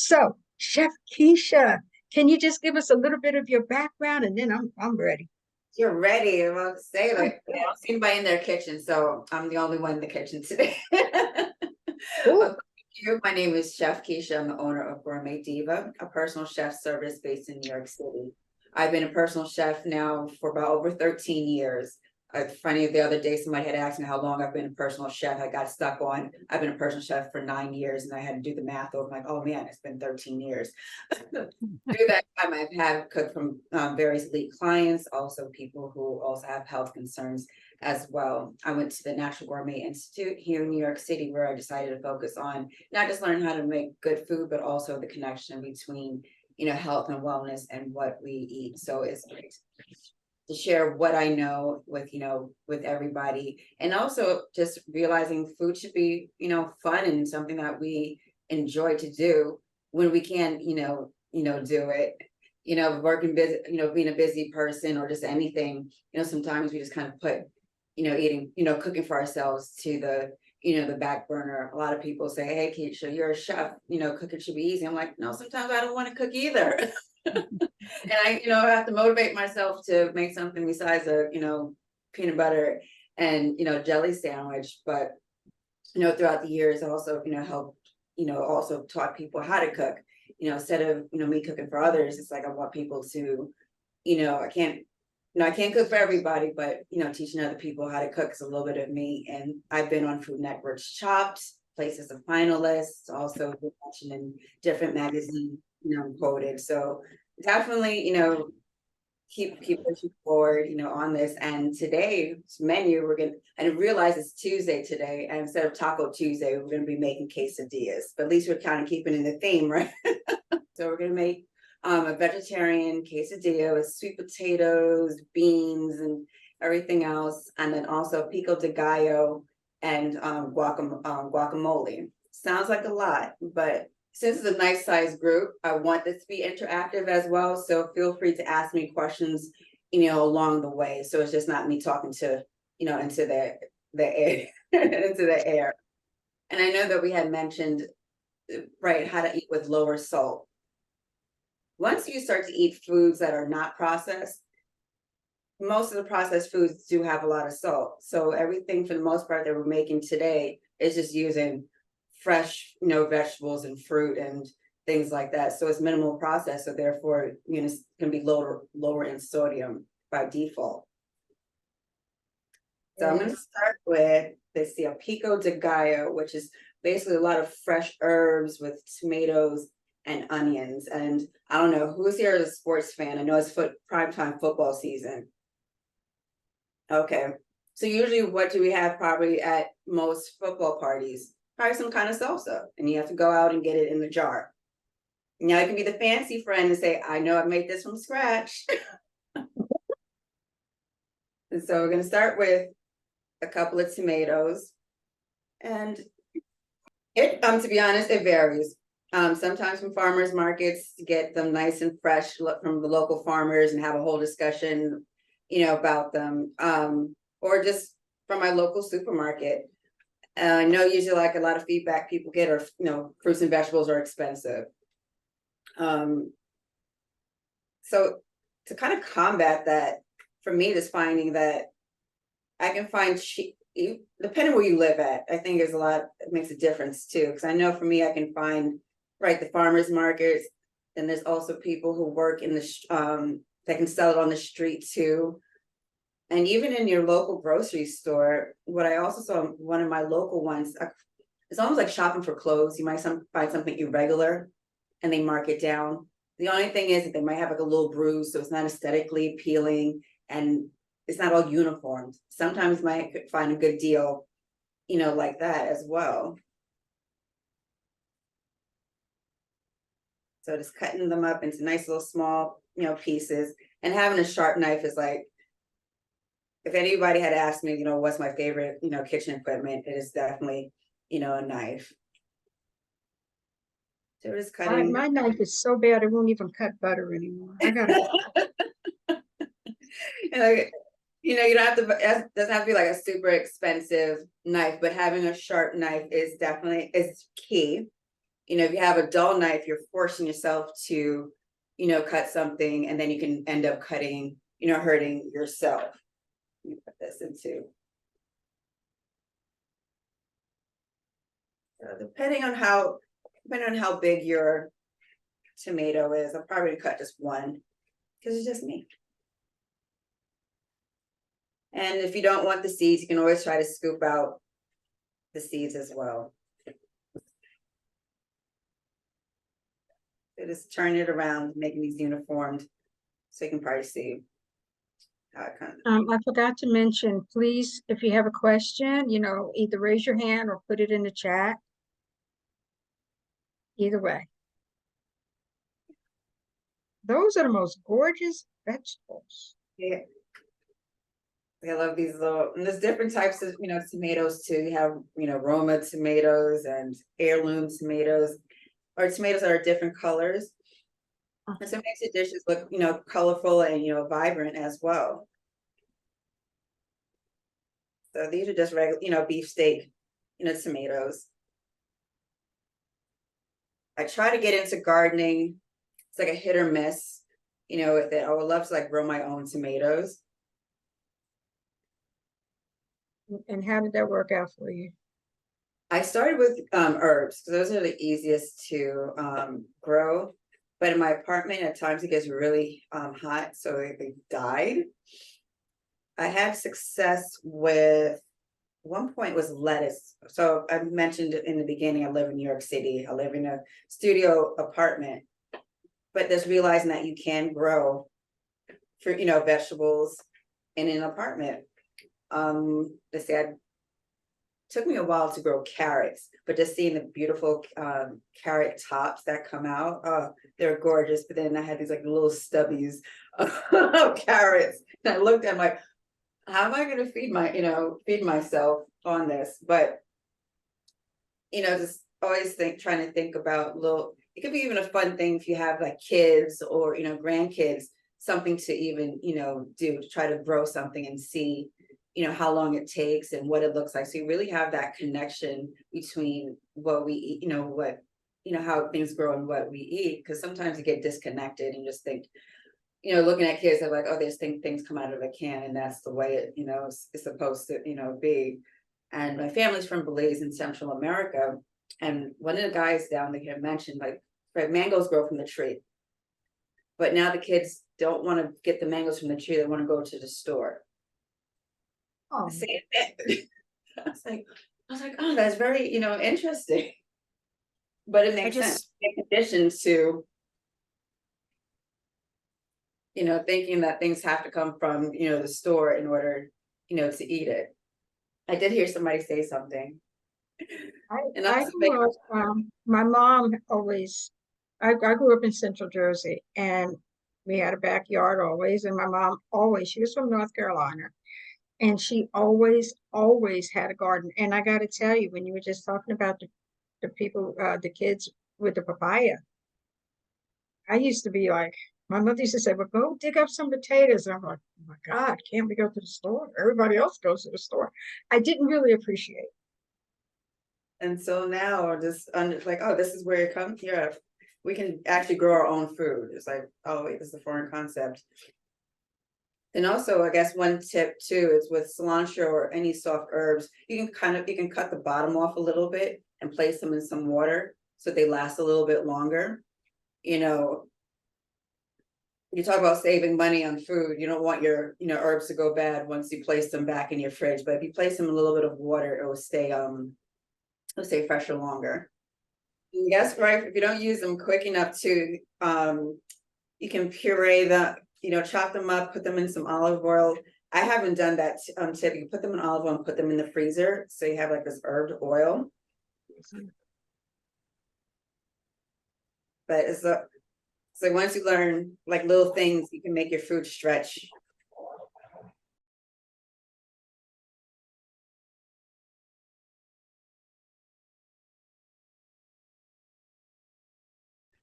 So, Chef Keesha, can you just give us a little bit of your background and then I'm ready. You're ready. I'm about to say, Oh, like, I yeah. don't see anybody in their kitchen, so I'm the only one in the kitchen today. Cool. Thank you. My name is Chef Keesha. I'm the owner of Gourmet Diva, a personal chef service based in New York City. I've been a personal chef now for about over 13 years. Funny, the other day somebody had asked me how long I've been a personal chef. I got stuck on, I've been a personal chef for 9 years, and I had to do the math over. I'm like, oh man, it's been 13 years. Through that time, I've had cooked from various elite clients, also people who also have health concerns as well. I went to the National Gourmet Institute here in New York City, where I decided to focus on not just learning how to make good food, but also the connection between, health and wellness and what we eat. So it's great to share what I know with, with everybody. And also just realizing food should be, fun and something that we enjoy to do when we can, do it. Working busy, being a busy person or just anything, sometimes we just kind of put, eating, cooking for ourselves to the back burner. A lot of people say, hey, Keisha, you're a chef, cooking should be easy. I'm like, no, sometimes I don't want to cook either. And I have to motivate myself to make something besides a, peanut butter and, jelly sandwich. But, throughout the years, I also, helped, also taught people how to cook, instead of, me cooking for others. It's like, I want people to, I can't cook for everybody, but, teaching other people how to cook is a little bit of me. And I've been on Food Network's Chopped, places of finalists, also been mentioned in different magazines, quoted. So definitely, keep pushing forward, on this. And today's menu, I didn't realize it's Tuesday today. And instead of Taco Tuesday, we're gonna be making quesadillas, but at least we're kind of keeping in the theme, right? So we're gonna make a vegetarian quesadilla with sweet potatoes, beans, and everything else. And then also pico de gallo and guacamole. Sounds like a lot, but since it's a nice sized group, I want this to be interactive as well. So feel free to ask me questions, along the way. So it's just not me talking to, into the air, into the air. And I know that we had mentioned, right, how to eat with lower salt. Once you start to eat foods that are not processed, most of the processed foods do have a lot of salt. So everything for the most part that we're making today is just using fresh, vegetables and fruit and things like that. So it's minimal process. So therefore, it's going to be lower in sodium by default. So I'm going to start with this, a pico de gallo, which is basically a lot of fresh herbs with tomatoes and onions. And I don't know who's here is a sports fan. I know it's primetime football season. Okay. So usually what do we have probably at most football parties? Probably some kind of salsa, and you have to go out and get it in the jar. Now you can be the fancy friend and say, I know I made this from scratch. And so we're going to start with a couple of tomatoes. And it, to be honest, it varies. Sometimes from farmers markets, get them nice and fresh from the local farmers and have a whole discussion, about them. Or just from my local supermarket. I know usually like a lot of feedback people get are, fruits and vegetables are expensive. So to kind of combat that, for me, just finding that I can find cheap, depending where you live at, I think there's a lot, it makes a difference too. Because I know for me, I can find, right, the farmers markets, and there's also people who work in the, that can sell it on the street too. And even in your local grocery store, what I also saw, one of my local ones, it's almost like shopping for clothes. You might find something irregular and they mark it down. The only thing is that they might have like a little bruise, so it's not aesthetically appealing and it's not all uniform. Sometimes you might find a good deal, like that as well. So just cutting them up into nice little small, pieces, and having a sharp knife is like, if anybody had asked me, what's my favorite, kitchen equipment, it is definitely, a knife. So just cutting. My knife is so bad it won't even cut butter anymore. I gotta. Like, you don't have to, it doesn't have to be like a super expensive knife, but having a sharp knife is definitely is key. if you have a dull knife, you're forcing yourself to, cut something, and then you can end up cutting, hurting yourself. Let me put this into. Depending on how big your tomato is, I'm probably gonna cut just one because it's just me. And if you don't want the seeds, you can always try to scoop out the seeds as well. So just turn it around, making these uniformed, so you can probably see how it kind of. I forgot to mention, please, if you have a question, either raise your hand or put it in the chat. Either way. Those are the most gorgeous vegetables. Yeah. I love these little, and there's different types of, tomatoes too. You have, Roma tomatoes and heirloom tomatoes, or tomatoes that are different colors. And so it makes the dishes look, colorful and, vibrant as well. So these are just regular, beefsteak, tomatoes. I try to get into gardening. It's like a hit or miss, with it. I would love to like grow my own tomatoes. And how did that work out for you? I started with herbs, because those are the easiest to grow. But in my apartment, at times it gets really hot, so they died. I had success with, one point was lettuce. So I mentioned in the beginning, I live in New York City. I live in a studio apartment, but just realizing that you can grow fruit, vegetables in an apartment. They said took me a while to grow carrots, but just seeing the beautiful carrot tops that come out, they're gorgeous. But then I had these like little stubbies of carrots, and I looked at like, how am I going to feed myself on this? But just always trying to think about little. It could be even a fun thing if you have like kids or grandkids, something to even do to try to grow something and see how long it takes and what it looks like. So you really have that connection between what we eat, how things grow and what we eat. Because sometimes you get disconnected and just think, looking at kids, they're like, oh, there's things come out of a can, and that's the way it, is supposed to, be. And my family's from Belize in Central America. And one of the guys down there mentioned, like, mangoes grow from the tree. But now the kids don't want to get the mangoes from the tree, they want to go to the store. Oh. I was like, oh, that's very, interesting. But it makes sense. In addition to, thinking that things have to come from, the store in order, to eat it. I did hear somebody say something. My mom always, I grew up in Central Jersey, and we had a backyard always, and my mom always, she was from North Carolina, and she always had a garden. And I got to tell you, when you were just talking about the people, the kids with the papaya, I used to be like, my mother used to say, well, go dig up some potatoes. And I'm like, oh my God, can't we go to the store? Everybody else goes to the store. I didn't really appreciate it. And so now just like, oh, this is where it comes here. We can actually grow our own food. It's like, oh wait, this is a foreign concept. And also, I guess one tip too is with cilantro or any soft herbs, you can cut the bottom off a little bit and place them in some water so they last a little bit longer. You talk about saving money on food. You don't want your herbs to go bad once you place them back in your fridge. But if you place them in a little bit of water, it will stay fresher longer. And yes, right. If you don't use them quick enough to, you can puree them. Chop them up, put them in some olive oil. I haven't done that tip. You put them in olive oil and put them in the freezer, so you have like this herbed oil. But it's like once you learn like little things, you can make your food stretch.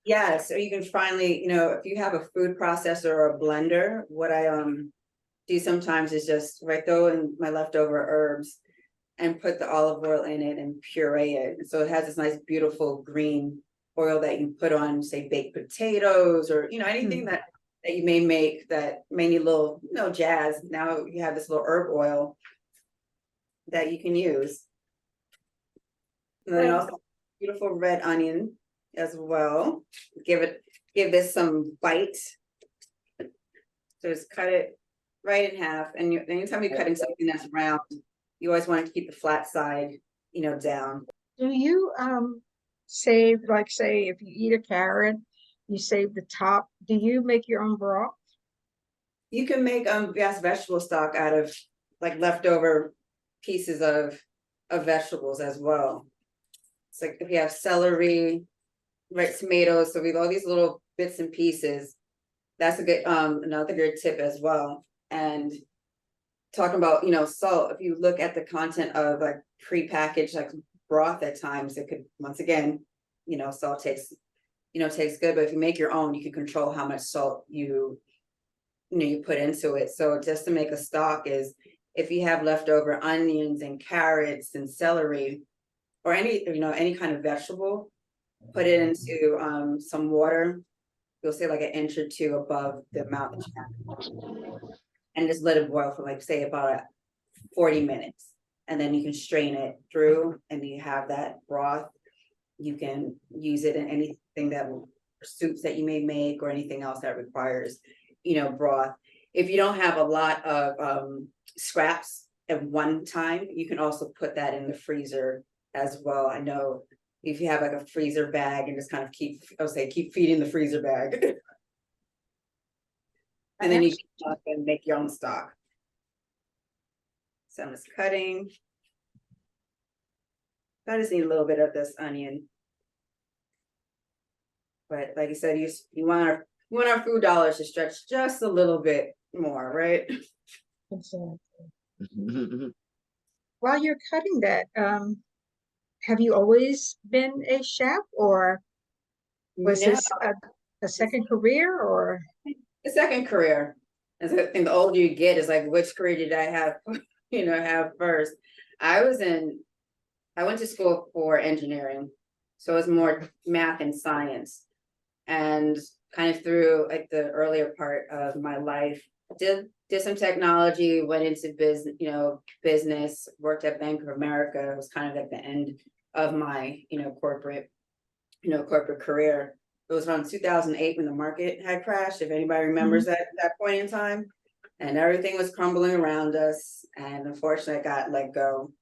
Yeah, so you can finally, if you have a food processor or a blender, what I do sometimes is just throw in my leftover herbs and put the olive oil in it and puree it. So it has this nice, beautiful green oil that you put on, say, baked potatoes, or anything that you may make that may need a little, jazz. Now you have this little herb oil that you can use. And then also beautiful red onion as well. Give this some bite. So just cut it right in half. And anytime you're cutting something that's round, you always want to keep the flat side, down. Do you save, like, say if you eat a carrot, you save the top? Do you make your own broth? You can make yes, vegetable stock out of like leftover pieces of vegetables as well. It's like if you have celery, right, tomatoes, so we have all these little bits and pieces. That's a good another good tip as well. And talking about salt, if you look at the content of like prepackaged like broth, at times it could, once again, salt tastes good, but if you make your own, you can control how much salt you put into it. So just to make a stock is, if you have leftover onions and carrots and celery or any kind of vegetable, put it into some water. You'll say like an inch or two above the amount that you have, and just let it boil for like, say, about 40 minutes. And then you can strain it through and you have that broth. You can use it in anything that soups that you may make or anything else that requires, broth. If you don't have a lot of scraps at one time, you can also put that in the freezer as well. I know if you have like a freezer bag and just kind of keep feeding the freezer bag. And then you can make your own stock. So I'm just cutting. I just need a little bit of this onion. But like you said, you want our food dollars to stretch just a little bit more, right? Exactly. While you're cutting that, have you always been a chef, or was No, this a second career, or? a second career. As I think the older you get, is like, which career did I have, have first? I went to school for engineering, so it was more math and science. And kind of through like the earlier part of my life, did some technology, went into business, worked at Bank of America. It was kind of at the end of my, corporate career. It was around 2008 when the market had crashed, if anybody remembers that point in time, and everything was crumbling around us. And unfortunately, I got let go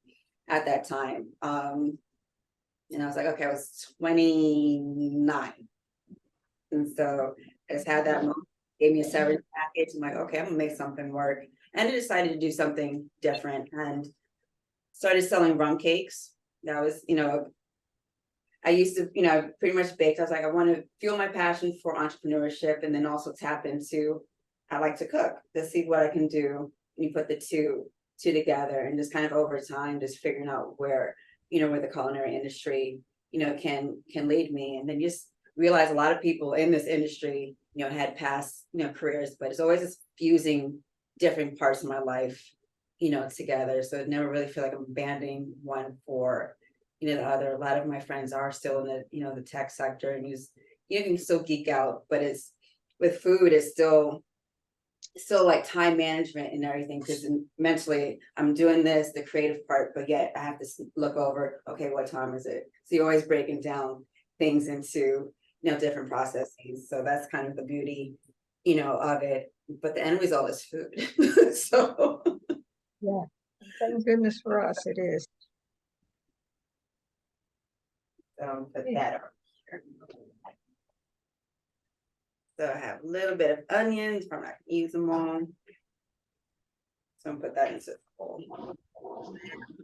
at that time. And I was like, okay, I was 29. And so I just had that moment, gave me a severance package. I'm like, okay, I'm gonna make something work. And I decided to do something different and started selling rum cakes. That was, I used to, pretty much baked. I was like, I want to fuel my passion for entrepreneurship and then also tap into, I like to cook, to see what I can do. And you put the two together, and just kind of over time, just figuring out where the culinary industry, can lead me. And then just realize a lot of people in this industry, had past, careers, but it's always just fusing different parts of my life, together. So I never really feel like I'm abandoning one for the other. A lot of my friends are still in the the tech sector, and you can still geek out, but it's with food, it's still like time management and everything, because mentally I'm doing this, the creative part, but yet I have to look over, okay, what time is it? So you're always breaking down things into different processes. So that's kind of the beauty of it, but the end result is food. So Yeah, thank goodness for us, it is. put that over here. So I have a little bit of onions, I'm not gonna use them all. So I'm gonna put that into the bowl.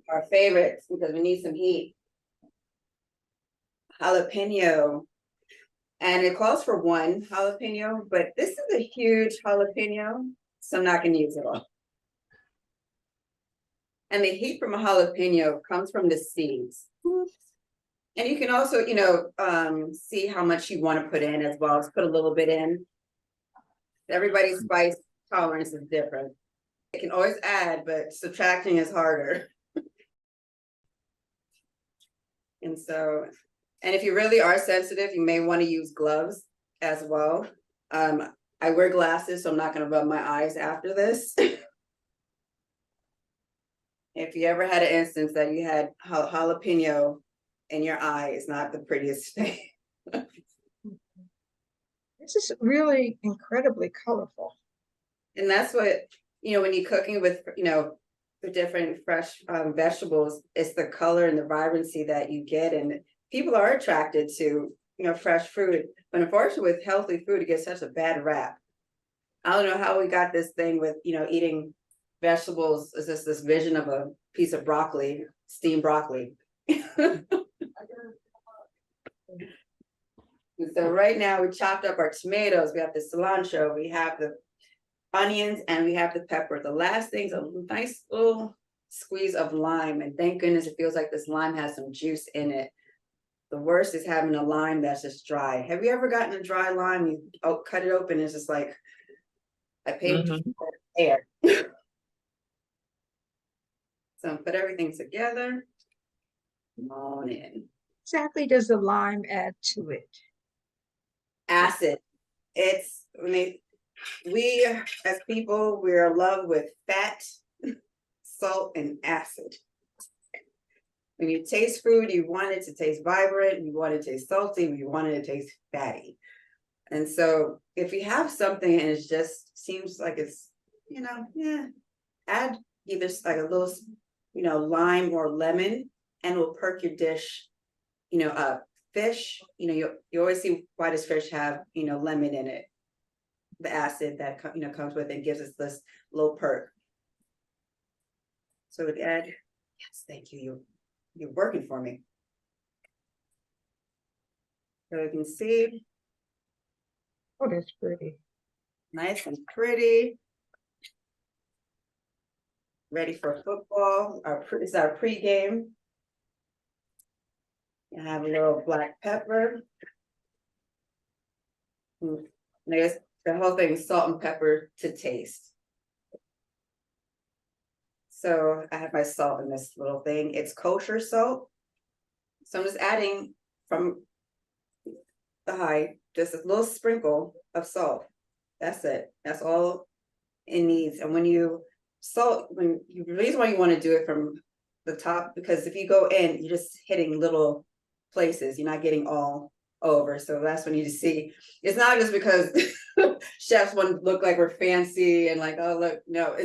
Our favorites, because we need some heat. Jalapeno. And it calls for one jalapeno, but this is a huge jalapeno, so I'm not gonna use it all. And the heat from a jalapeno comes from the seeds. And you can also, see how much you want to put in as well. Just put a little bit in. Everybody's spice tolerance is different. You can always add, but subtracting is harder. And so And if you really are sensitive, you may want to use gloves as well. I wear glasses, so I'm not going to rub my eyes after this. If you ever had an instance that you had jalapeno in your eye, it's not the prettiest thing. This is really incredibly colorful. And that's what, when you're cooking with, the different fresh vegetables, it's the color and the vibrancy that you get. And people are attracted to, fresh fruit. But unfortunately, with healthy food, it gets such a bad rap. I don't know how we got this thing with, eating vegetables. Is just this vision of a piece of broccoli, steamed broccoli. So right now we chopped up our tomatoes, we have the cilantro, we have the onions, and we have the pepper. The last thing's a nice little squeeze of lime, and thank goodness it feels like this lime has some juice in it. The worst is having a lime that's just dry. Have you ever gotten a dry lime? You cut it open, it's just like I paid for air. So put everything together. Come on in. Exactly does the lime add to it? Acid. It's, we as people, we're in love with fat, salt, and acid. When you taste food, you want it to taste vibrant, you want it to taste salty, you want it to taste fatty. And so if you have something and it just seems like it's, add either like a little, lime or lemon, and it'll perk your dish, up. Fish, you always see, why does fish have, lemon in it? The acid that, comes with it gives us this little perk. So it add, yes, thank you. You're working for me. So you can see. Oh, that's pretty. Nice and pretty. Ready for football. It's our pregame. I have a little black pepper. There's the whole thing is salt and pepper to taste. So I have my salt in this little thing. It's kosher salt. So I'm just adding from the high, just a little sprinkle of salt. That's it. That's all it needs. And when you the reason why you want to do it from the top, because if you go in, you're just hitting little places. You're not getting all over. So that's when you see, it's not just because chefs want to look like we're fancy and like, oh look, no,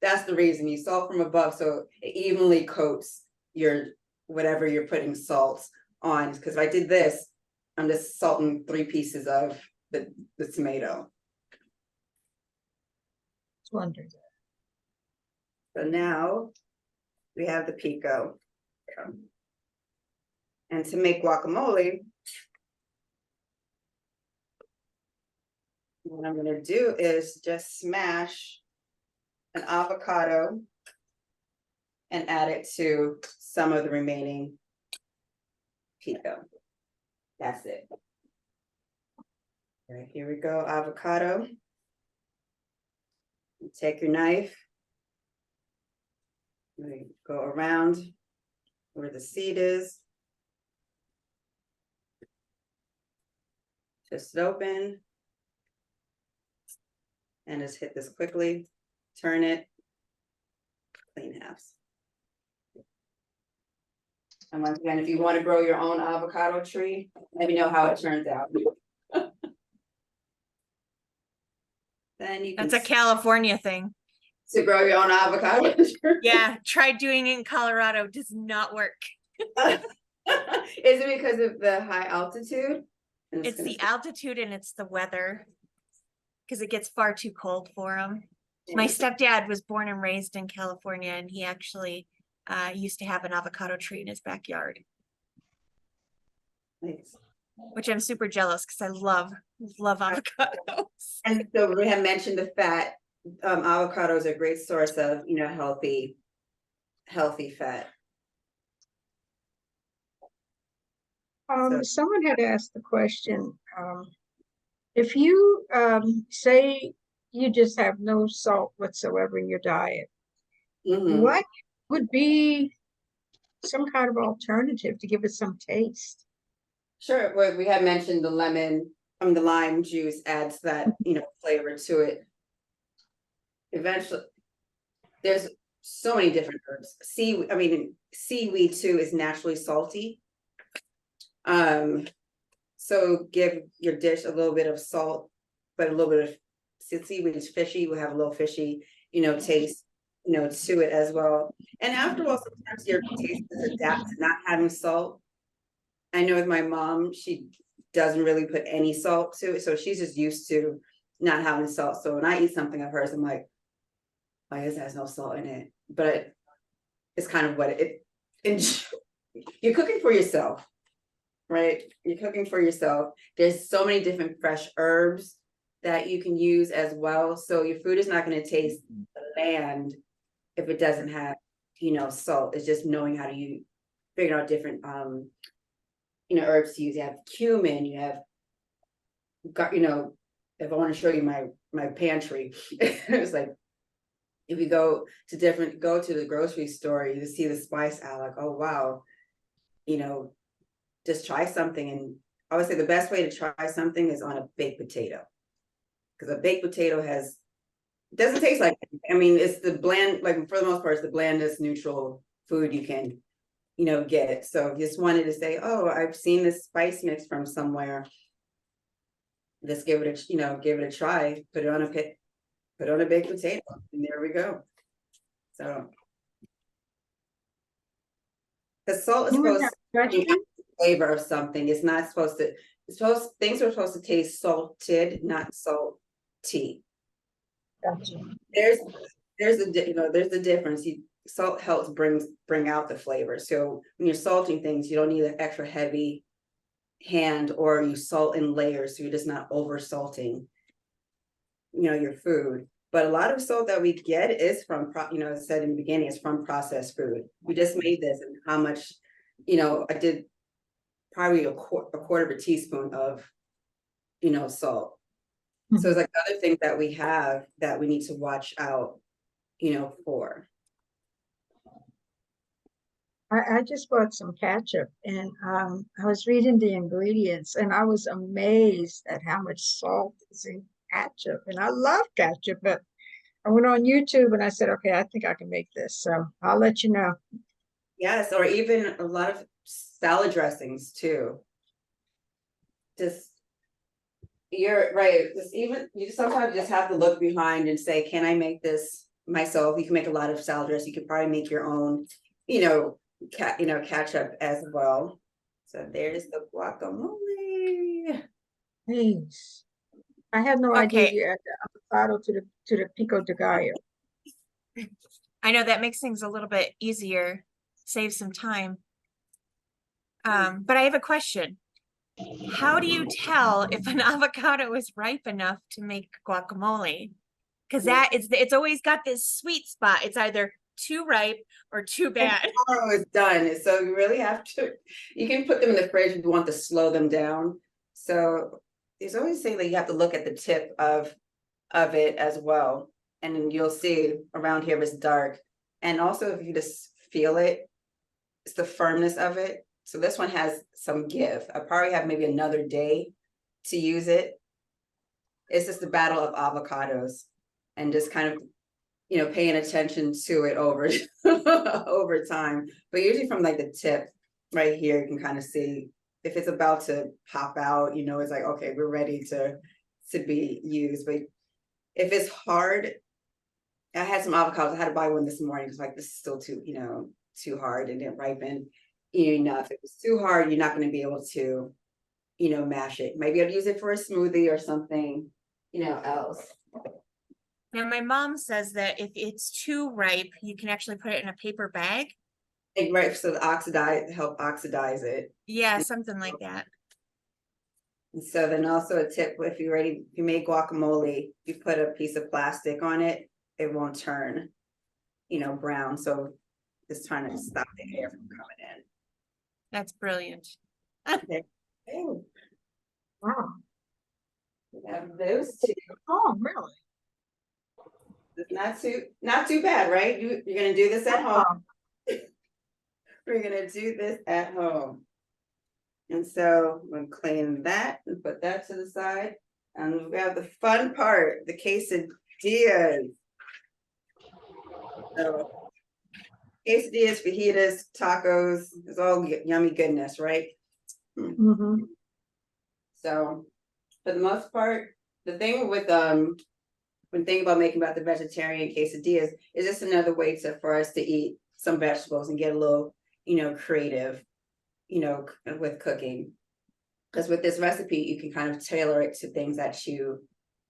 that's the reason. You salt from above, so it evenly coats your whatever you're putting salt on. Because if I did this, I'm just salting 3 pieces of the tomato. It's wonderful. So now we have the pico. And to make guacamole, what I'm gonna do is just smash an avocado and add it to some of the remaining pico. That's it. All right, here we go, avocado. Take your knife. Go around where the seed is. Just open. And just hit this quickly. Turn it. Clean halves. And once again, if you want to grow your own avocado tree, let me know how it turns out. Then you can That's a California thing. to grow your own avocado tree. Yeah, tried doing it in Colorado, does not work. Is it because of the high altitude? It's the altitude and it's the weather, because it gets far too cold for them. My stepdad was born and raised in California, and he actually used to have an avocado tree in his backyard. Nice. Which I'm super jealous because I love avocados. And so we have mentioned the fat. Avocados are a great source of, healthy fat. Someone had asked the question, if you say you just have no salt whatsoever in your diet, what would be some kind of alternative to give it some taste? Sure, we had mentioned the the lime juice adds that, flavor to it. Eventually, there's so many different herbs. Seaweed too is naturally salty. So give your dish a little bit of salt, but a little bit of seaweed is fishy, will have a little fishy, taste, to it as well. And after all, sometimes your taste does adapt to not having salt. I know with my mom, she doesn't really put any salt to it, so she's just used to not having salt. So when I eat something of hers, I'm like, why this has no salt in it? But it's kind of what and you're cooking for yourself, right? You're cooking for yourself. There's so many different fresh herbs that you can use as well. So your food is not going to taste bland if it doesn't have, salt. It's just knowing how to figure out different herbs to use. You have cumin, you have got, if I want to show you my pantry, it's like if you go to the grocery store, you see the spice out, like, oh wow, just try something. And I would say the best way to try something is on a baked potato. Because a baked potato doesn't taste like, it's the bland, like for the most part, it's the blandest neutral food you can, get. So if you just wanted to say, oh, I've seen this spice mix from somewhere, just give it a try, put it on a baked potato, and there we go. So the salt is Anyone supposed have to bring out questions? the flavor of something. It's not supposed to, things are supposed to taste salted, not salty. Gotcha. There's the difference. Salt helps bring out the flavor. So when you're salting things, you don't need an extra heavy hand, or you salt in layers, so you're just not over salting, your food. But a lot of salt that we get is from, I said in the beginning, is from processed food. We just made this, and how much, I did probably a quarter of a teaspoon of, salt. So it's like other things that we have that we need to watch out, for. I just bought some ketchup and I was reading the ingredients and I was amazed at how much salt is in ketchup. And I love ketchup, but I went on YouTube and I said, okay, I think I can make this. So I'll let you know. Yes, or even a lot of salad dressings too. Just You're right. You sometimes just have to look behind and say, can I make this myself? You can make a lot of salad dressing. You could probably make your own, ketchup as well. So there's the guacamole. Please. I had no idea Okay, you add the avocado to the pico de gallo. I know that makes things a little bit easier, save some time. But I have a question. How do you tell if an avocado is ripe enough to make guacamole? Because it's always got this sweet spot. It's either too ripe or too bad. Tomorrow is done. So you really have to, you can put them in the fridge if you want to slow them down. So there's always saying that you have to look at the tip of it as well. And then you'll see around here if it's dark. And also if you just feel it, it's the firmness of it. So this one has some give. I probably have maybe another day to use it. It's just the battle of avocados and just kind of, paying attention to it over over time. But usually from like the tip right here, you can kind of see if it's about to pop out, it's like, okay, we're ready to be used. But if it's hard, I had some avocados. I had to buy one this morning. It's like, this is still too hard and didn't ripen enough. If it's too hard, you're not going to be able to, mash it. Maybe I'd use it for a smoothie or something, else. Now, my mom says that if it's too ripe, you can actually put it in a paper bag. Right, so help oxidize it. Yeah, something like that. And so then also a tip, if you make guacamole, you put a piece of plastic on it, it won't turn, brown. So just trying to stop the air from coming in. That's brilliant. Okay. Oh, Wow. we have those two. Oh, really? It's not too bad, right? You're gonna do this at home. Oh, We're gonna do this at home. And so I'm gonna clean that and put that to the side. And we have the fun part, the quesadillas. So quesadillas, fajitas, tacos, it's all yummy goodness, right? Mhm. So for the most part, the thing with when thinking about making about the vegetarian quesadillas is just another way for us to eat some vegetables and get a little, creative, with cooking. Because with this recipe, you can kind of tailor it to things that you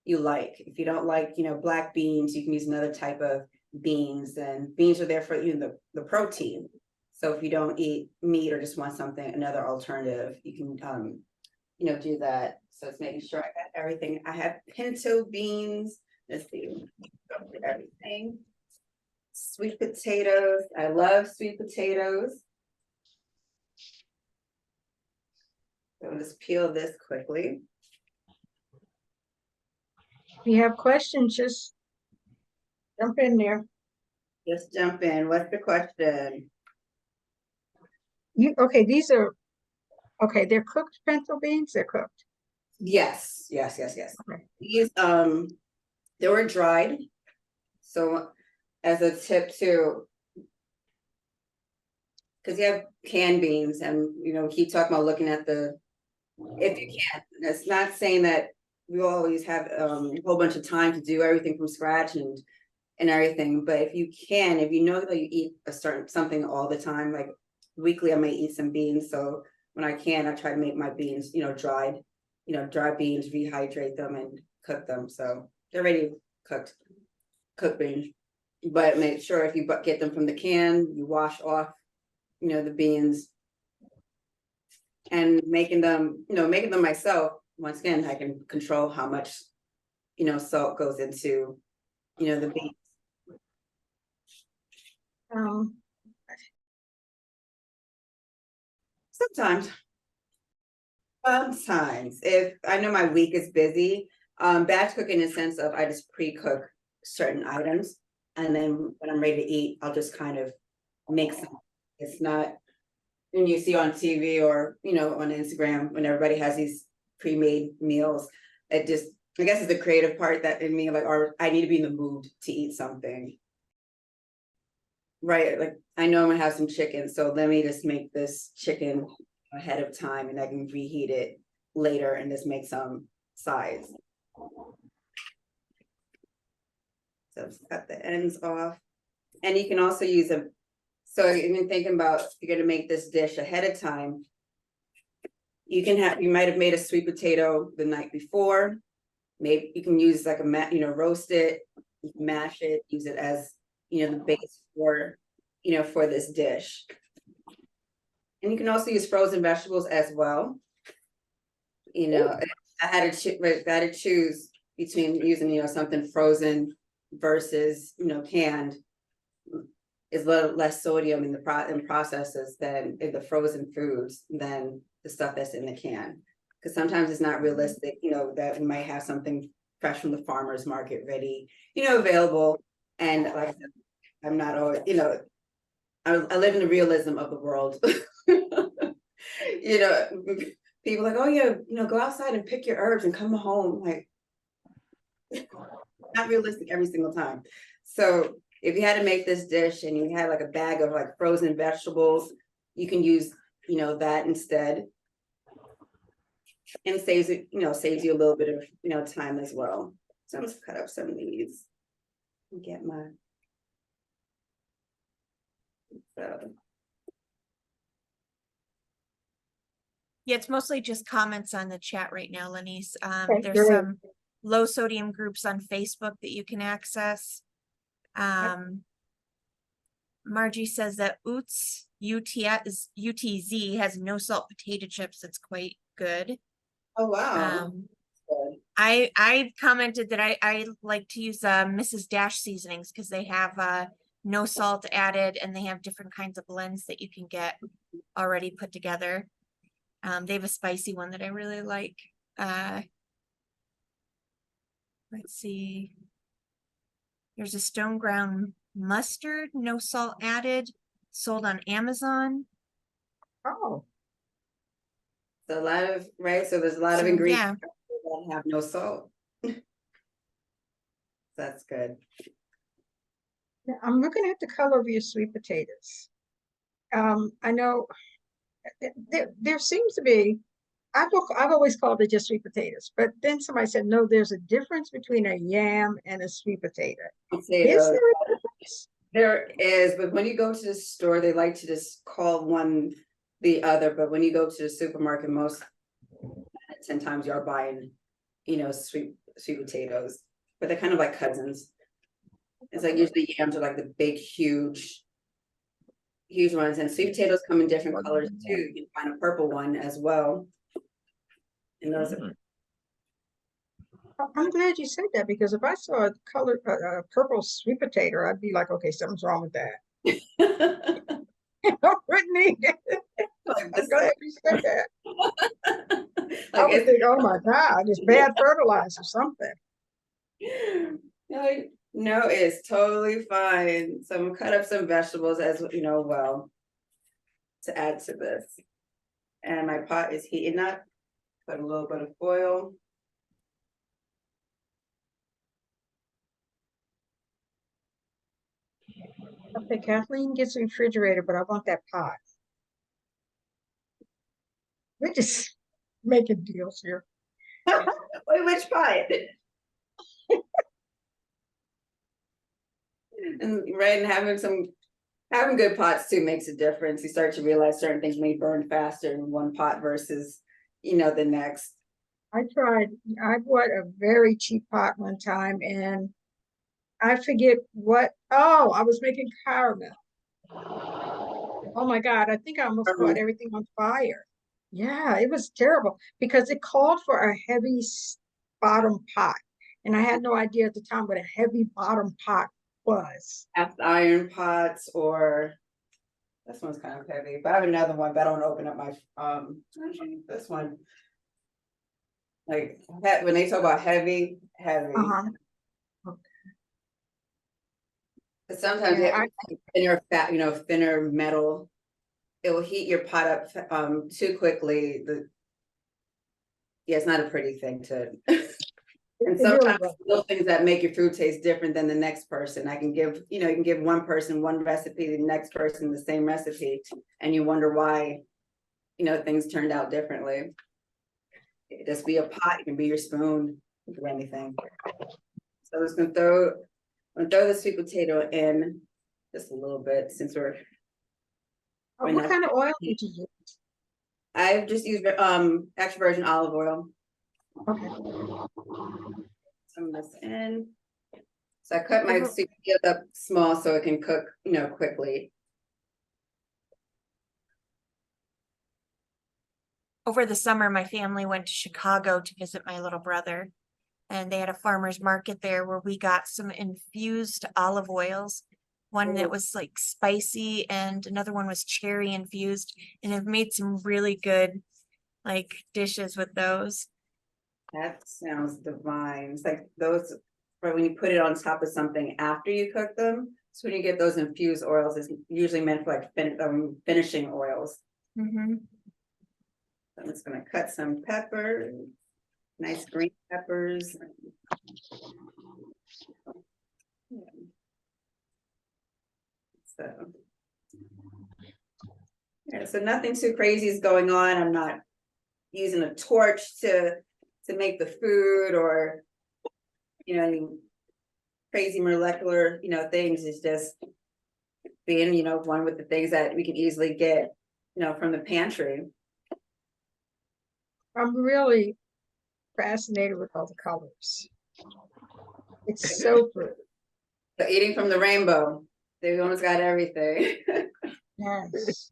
like. If you don't like, black beans, you can use another type of beans, and beans are there for the protein. So if you don't eat meat or just want something, another alternative, you can do that. So it's making sure I got everything. I have pinto beans. Let's see, go through everything. Sweet potatoes. I love sweet potatoes. So I'll just peel this quickly. If you have questions, just jump in there. Just jump in. What's the question? Okay, they're cooked pinto beans, they're cooked. Yes. Okay. These they were dried. So as a tip too, because you have canned beans and keep talking about looking at if you can. It's not saying that we always have a whole bunch of time to do everything from scratch and everything, but if you can, if you know that you eat something all the time, like weekly I may eat some beans. So when I can, I try to make my beans, dried, dry beans, rehydrate them and cook them. So they're already cooked beans. But make sure if you get them from the can, you wash off, the beans. And making them myself, once again, I can control how much, salt goes into, the beans. Um, Sometimes, if I know my week is busy, batch cook in the sense of I just pre-cook certain items, and then when I'm ready to eat, I'll just kind of make some. It's not when you see on TV or on Instagram when everybody has these pre-made meals. It just, I guess, is the creative part that in me, like, or I need to be in the mood to eat something. Right, like I know I'm gonna have some chicken, so let me just make this chicken ahead of time and I can reheat it later and just make some sides. So just cut the ends off. And you can also use so even thinking about if you're gonna make this dish ahead of time, you might have made a sweet potato the night before. Maybe you can use like roast it, mash it, use it as, the base for this dish. And you can also use frozen vegetables as well. I had to choose between using, something frozen versus, canned. Is a little less sodium in the processes than in the frozen foods than the stuff that's in the can. Because sometimes it's not realistic, that we might have something fresh from the farmer's market ready, available. And like I said, I'm not always, I live in the realism of the world. People like, oh yeah, go outside and pick your herbs and come home. Like, not realistic every single time. So if you had to make this dish and you had like a bag of like frozen vegetables, you can use, that instead. And saves you a little bit of, time as well. So I'm just cut up some of these and get my. So. Yeah, it's mostly just comments on the chat right now, Lenise. Okay, There's great. some low sodium groups on Facebook that you can access. Margie says that UTZ has no salt potato chips. It's quite good. Oh wow. I commented that I like to use Mrs. Dash seasonings because they have no salt added and they have different kinds of blends that you can get already put together. They have a spicy one that I really like. Let's see. There's a stone ground mustard, no salt added, sold on Amazon. Oh, So a lot of, right, so there's a lot of So, ingredients yeah. that have no salt. That's good. Yeah, I'm looking at the color of your sweet potatoes. I know there seems to be, I've always called it just sweet potatoes, but then somebody said, no, there's a difference between a yam and a sweet potato. Is Potato, there a difference? there is, but when you go to the store, they like to just call one the other, but when you go to the supermarket, most 10 times you're buying, sweet potatoes, but they're kind of like cousins. It's like usually yams are like the big, huge ones, and sweet potatoes come in different colors too. You can find a purple one as well. And those are I'm glad you said that because if I saw a color, a purple sweet potato, I'd be like, okay, something's wrong with that. Brittany, like I'm this, glad you said that. I like would think, oh my God, it's bad fertilizer, something. like, no, it's totally fine. So I'm gonna cut up some vegetables as well, to add to this. And my pot is heating up. Put a little bit of oil. Okay, Kathleen gets a refrigerator, but I want that pot. We're just making deals here. Wait, which pot? And right, and having good pots too makes a difference. You start to realize certain things may burn faster in one pot versus the next. I bought a very cheap pot one time and I forget what, oh, I was making caramel. Oh my God, I think I almost caught everything on fire. Yeah, it was terrible because it called for a heavy bottom pot. And I had no idea at the time what a heavy bottom pot was. Cast iron pots, or this one's kind of heavy, but I have another one, but I don't open up my this one. Like when they talk about heavy. Uh-huh. But sometimes Yeah, thinner fat, thinner metal, it will heat your pot up too quickly. Yeah, it's not a pretty thing to. And it really sometimes was. little things that make your food taste different than the next person. I can give, you can give one person one recipe, the next person the same recipe, and you wonder why, things turned out differently. It just be a pot, it can be your spoon, it can be anything. So I'm just gonna throw the sweet potato in just a little bit since we're What kind of oil did you use? I've just used extra virgin olive oil. Okay. Some of this in. So I cut my sweet potato up small so it can cook, quickly. Over the summer, my family went to Chicago to visit my little brother. And they had a farmer's market there where we got some infused olive oils. One that was like spicy and another one was cherry infused. And I've made some really good like dishes with those. That sounds divine. It's like those, right, when you put it on top of something after you cook them. So when you get those infused oils, it's usually meant for like finishing oils. Mm-hmm. I'm just gonna cut some pepper, nice green peppers. So nothing too crazy is going on. I'm not using a torch to make the food or any crazy molecular things. It's just being one with the things that we can easily get from the pantry. I'm really fascinated with all the colors. It's so pretty. So eating from the rainbow, they've almost got everything. Yes.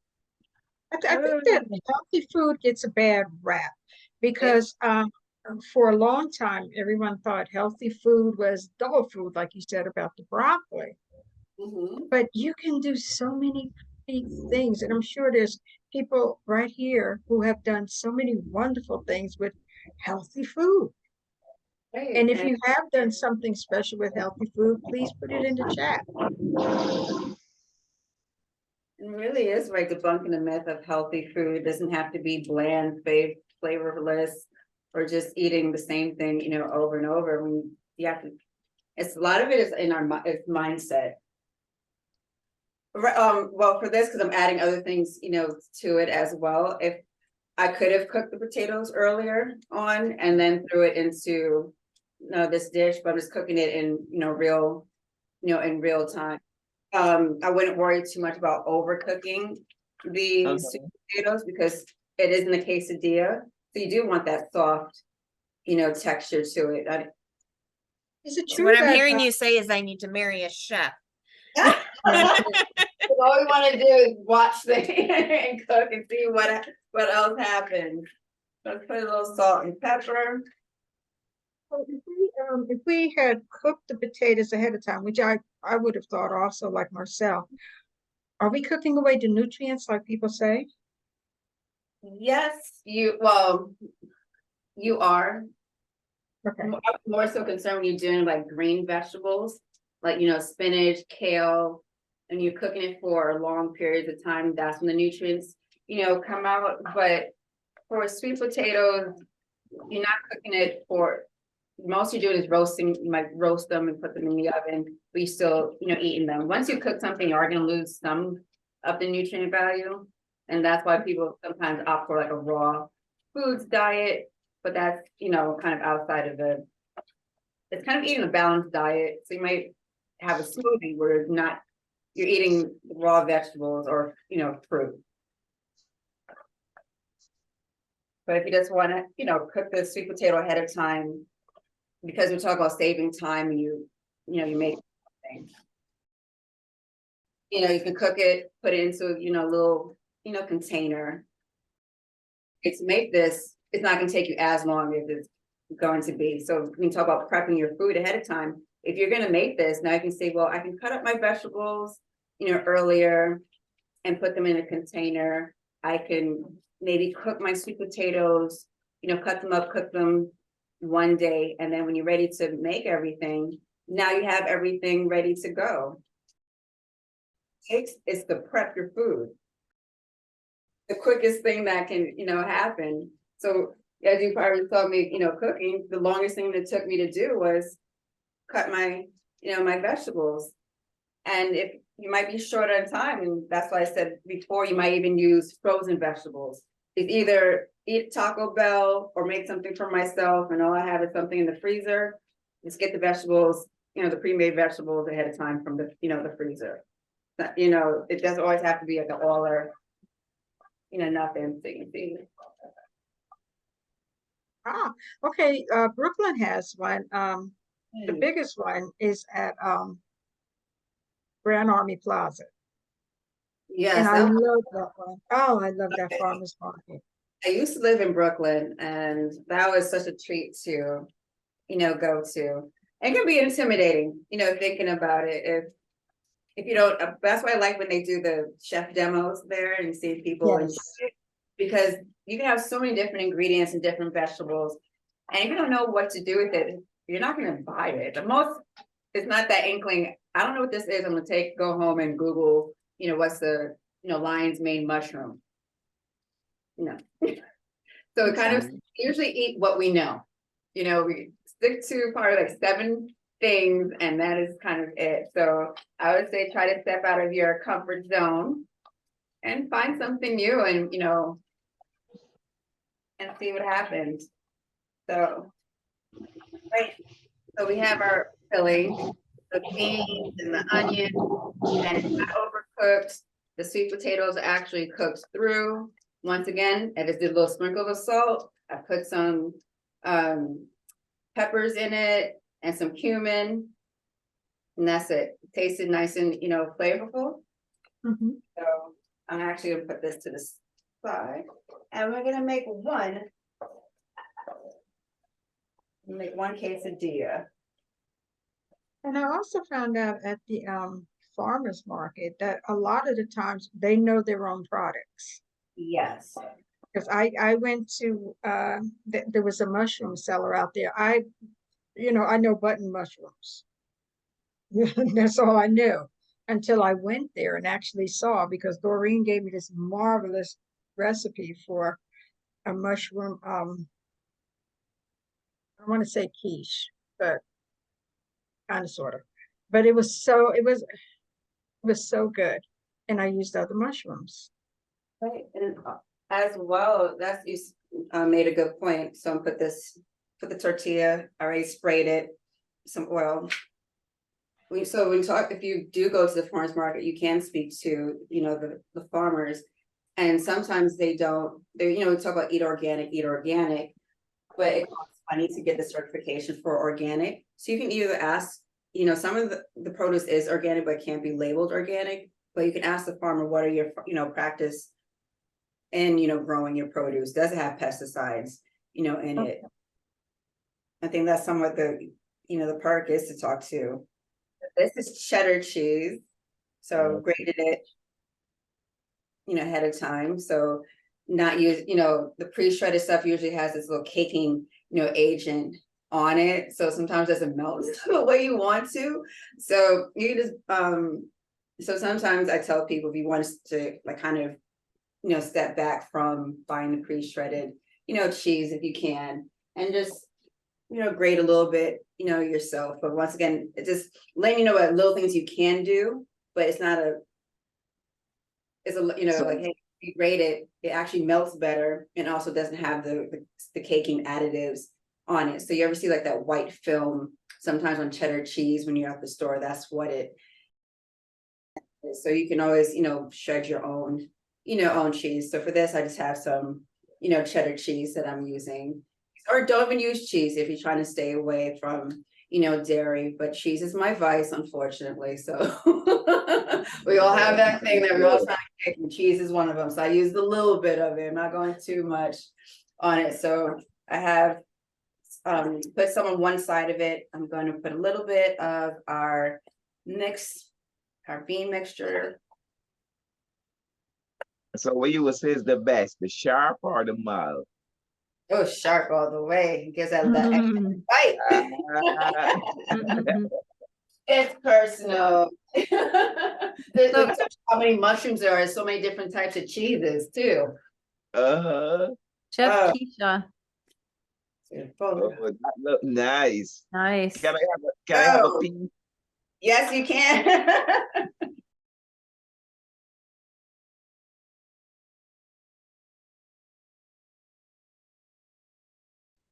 I think that healthy food gets a bad rap because for a long time, everyone thought healthy food was dog food, like you said about the broccoli. But you can do so many things. And I'm sure there's people right here who have done so many wonderful things with healthy food. Right. And if you have done something special with healthy food, please put it in the chat. It really is right, debunking the myth of healthy food. It doesn't have to be bland, flavorless, or just eating the same thing, you know, over and over. When you have to, it's a lot of it is in our it's mindset. Well, for this, because I'm adding other things, you know, to it as well. If I could have cooked the potatoes earlier on and then threw it into, you know, this dish, but I'm just cooking it in, you know, in real time. I wouldn't worry too much about overcooking the sweet potatoes because it isn't a quesadilla. So you do want that soft, you know, texture to it. Is it So true what I'm that, hearing you say is I need to marry a chef. All we want to do is watch the and cook and see what else happens. Let's put a little salt and pepper. if we had cooked the potatoes ahead of time, which I would have thought also like Marcel, are we cooking away the nutrients like people say? Yes, you are Okay. more so concerned when you're doing like green vegetables, like, you know, spinach, kale, and you're cooking it for long periods of time. That's when the nutrients, you know, come out. But for sweet potatoes, you're not cooking it for, most you're doing is roasting. You might roast them and put them in the oven, but you still, you know, eating them. Once you cook something, you are going to lose some of the nutrient value. And that's why people sometimes opt for like a raw foods diet, but that's, you know, kind of outside of it's kind of eating a balanced diet. So you might have a smoothie where you're eating raw vegetables or, you know, fruit. But if you just want to, you know, cook the sweet potato ahead of time, because we talk about saving time, you know, you make things. You know, you can cook it, put it into, you know, a little, you know, container. To make this, it's not going to take you as long as it's going to be. So we can talk about prepping your food ahead of time. If you're going to make this, now you can say, well, I can cut up my vegetables, you know, earlier and put them in a container. I can maybe cook my sweet potatoes, you know, cut them up, cook them one day. And then when you're ready to make everything, now you have everything ready to go. It's to prep your food. The quickest thing that can, you know, happen. So as you probably saw me, you know, cooking, the longest thing that took me to do was cut my, you know, my vegetables. And if you might be short on time, and that's why I said before, you might even use frozen vegetables. It's either eat Taco Bell or make something for myself, and all I have is something in the freezer. Just get the vegetables, you know, the pre-made vegetables ahead of time from the, you know, the freezer. You know, it doesn't always have to be like an all or, you know, nothing. So you can see. Ah, okay. Brooklyn has one. The biggest one is at Grand Army Plaza. Yes, And I love that one. Oh, I love that farmer's market. I used to live in Brooklyn, and that was such a treat to, you know, go to. It can be intimidating, you know, thinking about it. If you don't, that's why I like when they do the chef demos there and see people enjoy it, because you can have so many different ingredients and different vegetables, and if you don't know what to do with it, you're not going to buy it. The most, it's not that inkling. I don't know what this is. I'm going to go home and Google, you know, what's the, you know, lion's mane mushroom. You know, so we kind of usually eat what we know. You know, we stick to probably like 7 things, and that is kind of it. So I would say try to step out of your comfort zone and find something new, and, you know, and see what happens. So, right. So we have our filling, the beans and the onion, and it's not overcooked. The sweet potatoes are actually cooked through. Once again, I just did a little sprinkle of salt. I put some peppers in it and some cumin, and that's it. It tasted nice and, you know, flavorful. So I'm actually gonna put this to the side, and we're gonna make one quesadilla. And I also found out at the farmer's market that a lot of the times they know their own products. Yes. Because I went to there was a mushroom seller out there. You know, I know button mushrooms. That's all I knew until I went there and actually saw, because Doreen gave me this marvelous recipe for a mushroom, I want to say quiche, but kind of sort of. But it was so good. And I used other mushrooms. Right, and as well, that's made a good point. So put the tortilla, already sprayed it, some oil. So we talk, if you do go to the farmer's market, you can speak to, the farmers. And sometimes they don't, we talk about eat organic, but it costs money to get the certification for organic. So you can either ask, some of the produce is organic, but can't be labeled organic. But you can ask the farmer, what are your, practice in, growing your produce? Does it have pesticides, in it? I think that's somewhat the perk is to talk to. This is cheddar cheese. So grated it, ahead of time. So not use, the pre-shredded stuff usually has this little caking, agent on it. So sometimes it doesn't melt the way you want to. So you just, so sometimes I tell people if you want to like kind of, step back from buying the pre-shredded, cheese if you can, and just, grate a little bit, yourself. But once again, it's just letting you know what little things you can do, but it's not it's a, like, hey, you grate it, it actually melts better and also doesn't have the caking additives on it. So you ever see like that white film sometimes on cheddar cheese when you're at the store? That's what it is. So you can always, shred your own, own cheese. So for this, I just have some, cheddar cheese that I'm using. Or don't even use cheese if you're trying to stay away from, dairy, but cheese is my vice, unfortunately. So we all have that thing that we're all trying to kick, and cheese is one of them. So I used a little bit of it, I'm not going too much on it. So I have put some on one side of it. I'm going to put a little bit of our bean mixture. So what you would say is the best, the sharp or the mild? Oh, sharp all the way. It gives that extra bite. It's personal. How many mushrooms there are, so many different types of cheeses too. Chef Keesha. Oh, that look nice. Nice. Can I have a piece? Yes, you can.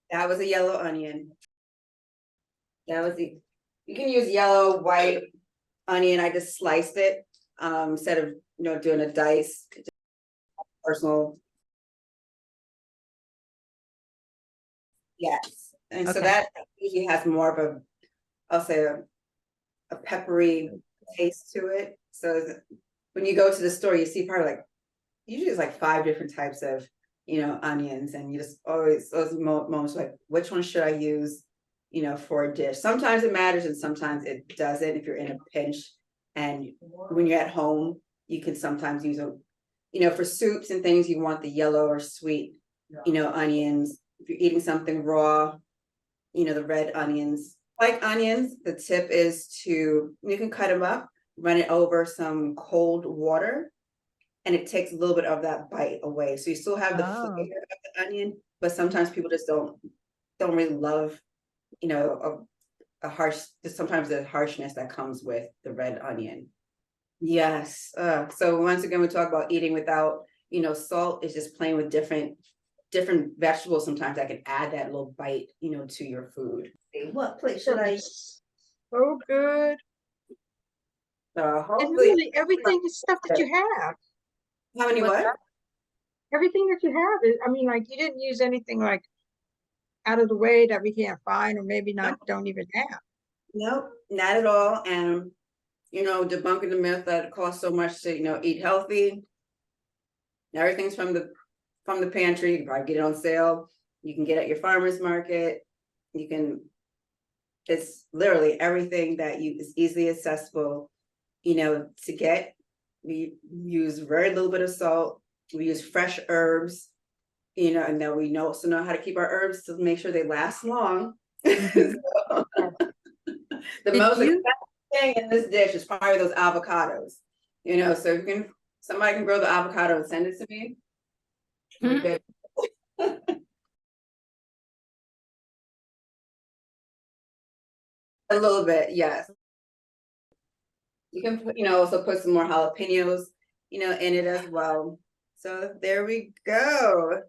That was a yellow onion. You can use yellow, white onion. I just sliced it instead of doing a dice. Personal. Yes, and so that usually has more of a, I'll say a peppery taste to it. So when you go to the store, you see probably like usually it's like 5 different types of onions, and you just always those moments like which one should I use for a dish. Sometimes it matters and sometimes it doesn't. If you're in a pinch and when you're at home, you can sometimes use them for soups and things. You want the yellow or sweet onions. If you're eating something raw, the red onions. Like onions, the tip is you can cut them up, run it over some cold water, and it takes a little bit of that bite away. So you still have the flavor of the onion, but sometimes people just don't really love, sometimes the harshness that comes with the red onion. Yes. So once again, we talk about eating without, salt is just playing with different vegetables sometimes that can add that little bite, to your food. What plate should I? So good. And Hopefully really everything is stuff that you have. how many what? Everything that you have is, I mean, like you didn't use anything like out of the way that we can't find or maybe not don't even have. Nope, not at all. And debunking the myth that it costs so much to eat healthy. Everything's from the pantry. You can probably get it on sale. You can get it at your farmer's market. It's literally everything that is easily accessible, to get. We use very little bit of salt. We use fresh herbs, and then we also know how to keep our herbs to make sure they last long. So, the most expensive thing in this dish is probably those avocados. So if somebody can grow the avocado and send it to me. We're good. A little bit, yes. You can put, also put some more jalapenos, in it as well. So there we go.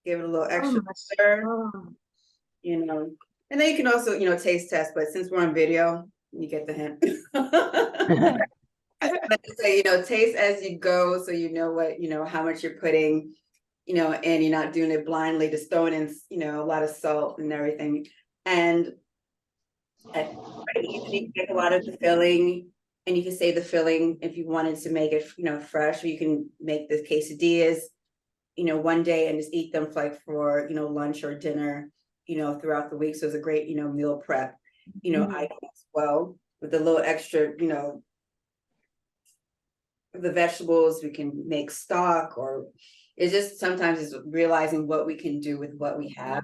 Give it a little Oh, extra my stir, God. And then you can also, taste test, but since we're on video, you get the hint. But say, taste as you go, so you know what, how much you're putting, and you're not doing it blindly, just throwing in, a lot of salt and everything. And pretty easy to make a lot of the filling, and you can save the filling if you wanted to make it, fresh, or you can make the quesadillas, one day and just eat them for lunch or dinner, throughout the week. So it's a great, meal prep, item as well, with a little extra, the vegetables. We can make stock, or it's just sometimes it's realizing what we can do with what we have,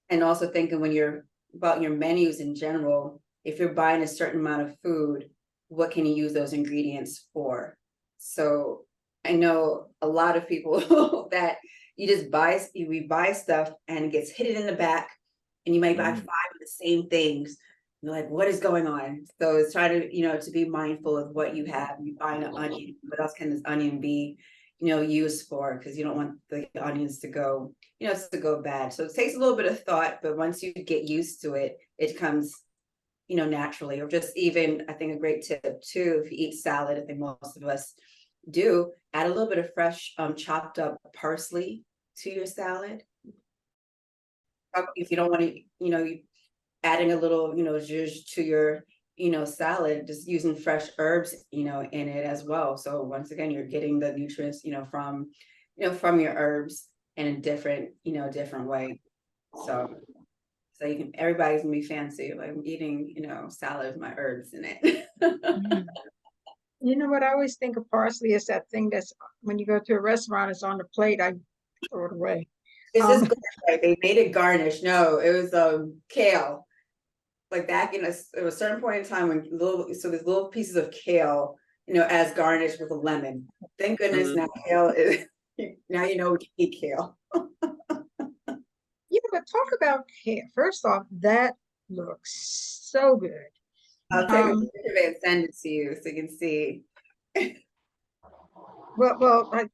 and also thinking when you're about your menus in general, if you're buying a certain amount of food, what can you use those ingredients for? So I know a lot of people that we buy stuff and it gets hidden in the back, and you might buy 5 of the same things. You're like, what is going on? So it's trying to, to be mindful of what you have. You buy an onion, what else can this onion be, used for? Because you don't want the onions to go, to go bad. So it takes a little bit of thought, but once you get used to it, it comes, naturally. Or just even, I think a great tip too, if you eat salad, I think most of us do, add a little bit of fresh chopped up parsley to your salad. If you don't want to, adding a little, zhuzh to your, salad, just using fresh herbs, in it as well. So once again, you're getting the nutrients, from your herbs in a different, different way. So everybody's gonna be fancy, like I'm eating, salad with my herbs in it. You know what? I always think of parsley as that thing that's when you go to a restaurant, it's on the plate, I throw it away. Is this right? They made it garnish. No, it was kale. Like back in a certain point in time when there's little pieces of kale, as garnish with a lemon. Thank goodness now kale is now we can eat kale. But talk about kale. First off, that looks so good. I'll take a picture of it and send it to you so you can see. Well, I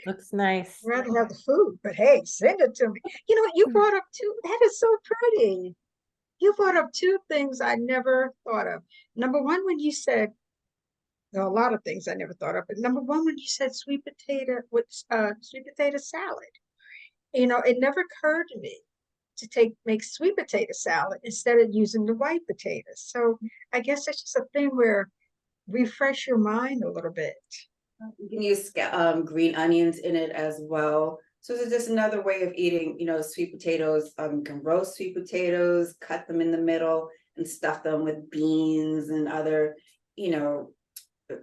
Looks nice. rather have the food, but hey, send it to me. You brought up that is so pretty. You brought up 2 things I never thought of. Number one, when you said, there are a lot of things I never thought of, but number one, when you said sweet potato with sweet potato salad, it never occurred to me to make sweet potato salad instead of using the white potatoes. So I guess it's just a thing where refresh your mind a little bit. You can use green onions in it as well. So this is just another way of eating, sweet potatoes. You can roast sweet potatoes, cut them in the middle, and stuff them with beans and other,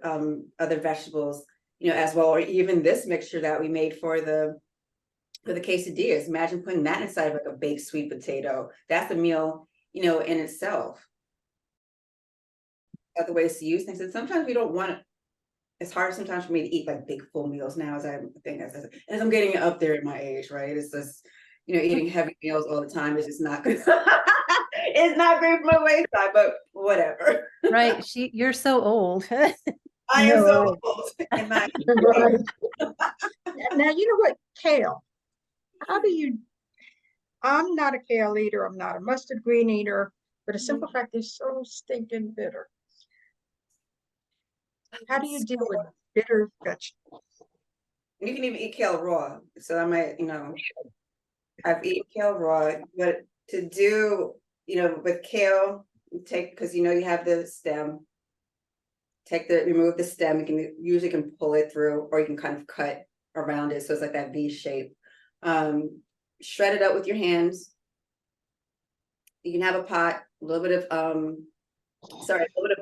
other vegetables, as well. Or even this mixture that we made for the quesadillas. Imagine putting that inside of like a baked sweet potato. That's a meal, in itself. Other ways to use things, and sometimes we don't want it. It's hard sometimes for me to eat like big full meals now, as I'm getting up there in my age, right? It's just, eating heavy meals all the time is just not good. It's not great for my waistline, but whatever. Right. You're so old. I am so old. Right. Now, you know what? Kale. I'm not a kale eater. I'm not a mustard green eater, but the simple fact is so stinking bitter. How do you deal with bitter vegetables? You can even eat kale raw. So I might, I've eaten kale raw, but to do, with kale, because you have the stem, remove the stem. You can usually pull it through, or you can kind of cut around it. So it's like that V shape. Shred it up with your hands. You can have a pot, a little bit of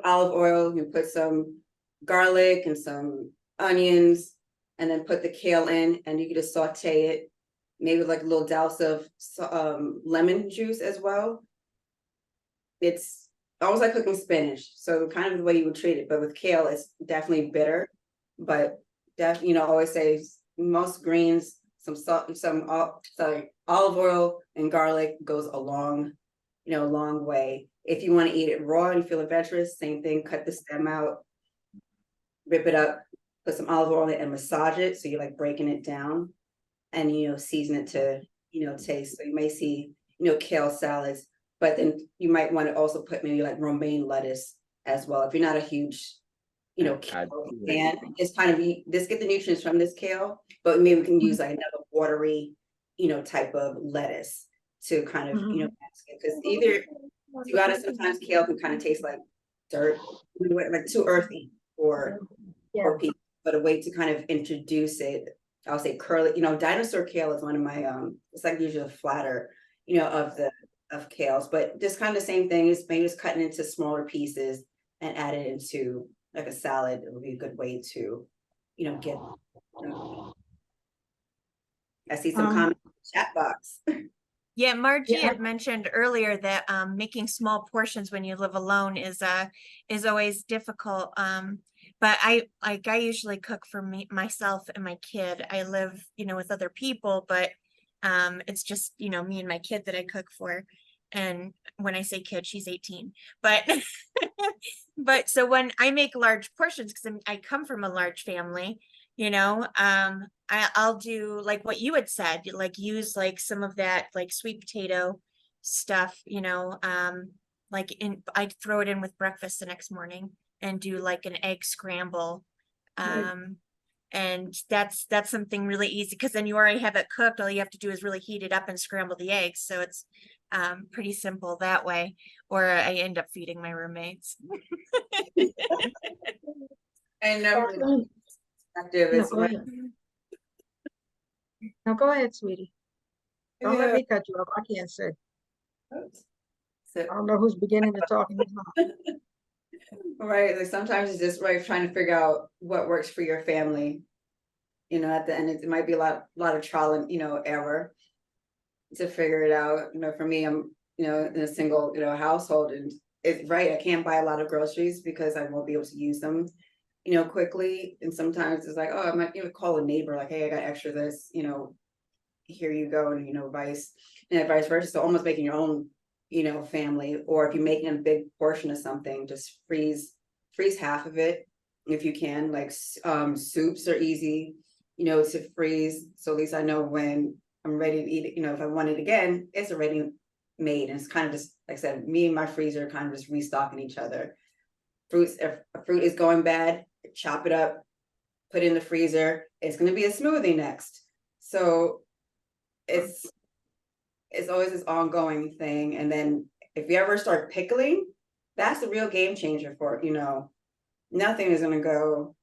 olive oil. You put some garlic and some onions, and then put the kale in, and you can just saute it, maybe like a little douse of lemon juice as well. It's almost like cooking spinach, so kind of the way you would treat it, but with kale, it's definitely bitter, but always say most greens, some salt, olive oil and garlic goes a long a long way. If you want to eat it raw and you feel adventurous, same thing, cut the stem out, rip it up, put some olive oil on it and massage it. So you're like breaking it down and, season it to, taste. So you may see, kale salads, but then you might want to also put maybe like romaine lettuce as well. If you're not a huge, kale fan, it's kind of, just get the nutrients from this kale, but maybe we can use like another watery, type of lettuce to kind of, because either, to be honest, sometimes kale can kind of taste like dirt, like too earthy or people, but a way to kind of introduce it, I'll say curly, dinosaur kale is one of my, it's like usually a flatter, of kales, but just kind of the same thing is maybe just cutting into smaller pieces and add it into like a salad. It would be a good way to, get. I see some comments in the chat box. Yeah, Margie Yeah. had mentioned earlier that making small portions when you live alone is always difficult. But I usually cook for myself and my kid. I live, with other people, but it's just, me and my kid that I cook for. And when I say kid, she's 18. But but so when I make large portions, because I come from a large family, I'll do like what you had said, like use like some of that like sweet potato stuff, I'd throw it in with breakfast the next morning and do like an egg scramble. And that's something really easy because then you already have it cooked. All you have to do is really heat it up and scramble the eggs. So it's pretty simple that way. Or I end up feeding my roommates. And No, go ahead. No, go ahead, sweetie. Don't let me cut you off. I can't say. I don't know who's beginning to talk and who's not. Right, like sometimes it's just right trying to figure out what works for your family. At the end, it might be a lot of trial and error to figure it out. For me, I'm in a single household, and it's right. I can't buy a lot of groceries because I won't be able to use them, quickly. And sometimes it's like, oh, I might call a neighbor, like, hey, I got extra this, here you go, and vice versa. So almost making your own family, or if you're making a big portion of something, just freeze half of it if you can. Like soups are easy to freeze, so at least I know when I'm ready to eat it, if I want it again, it's already made. And it's kind of just, like I said, me and my freezer kind of just restocking each other. If a fruit is going bad, chop it up, put it in the freezer. It's going to be a smoothie next. So it's always this ongoing thing. And then if you ever start pickling, that's a real game changer for, nothing is going to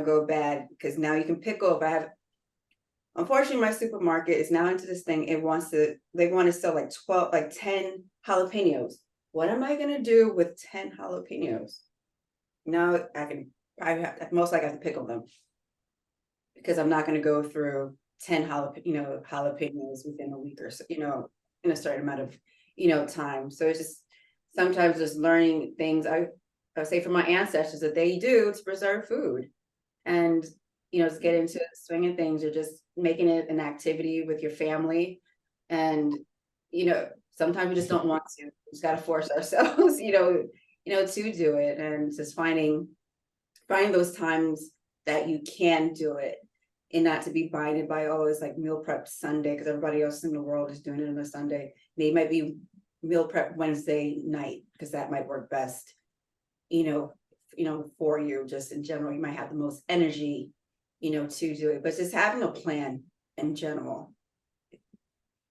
go bad, because now you can pickle. If unfortunately, my supermarket is now into this thing. They want to sell like 10 jalapenos. What am I going to do with 10 jalapenos? Now most likely have to pickle them, because I'm not going to go through 10 jalapenos within a week or so, in a certain amount of, time. So it's just sometimes just learning things I say from my ancestors that they do to preserve food, and, just get into the swing of things, or just making it an activity with your family. And, sometimes we just don't want to, we just got to force ourselves, to do it, and just finding those times that you can do it, and not to be binded by, oh, it's like meal prep Sunday because everybody else in the world is doing it on a Sunday. They might be meal prep Wednesday night because that might work best, for you. Just in general, you might have the most energy, to do it. But just having a plan in general.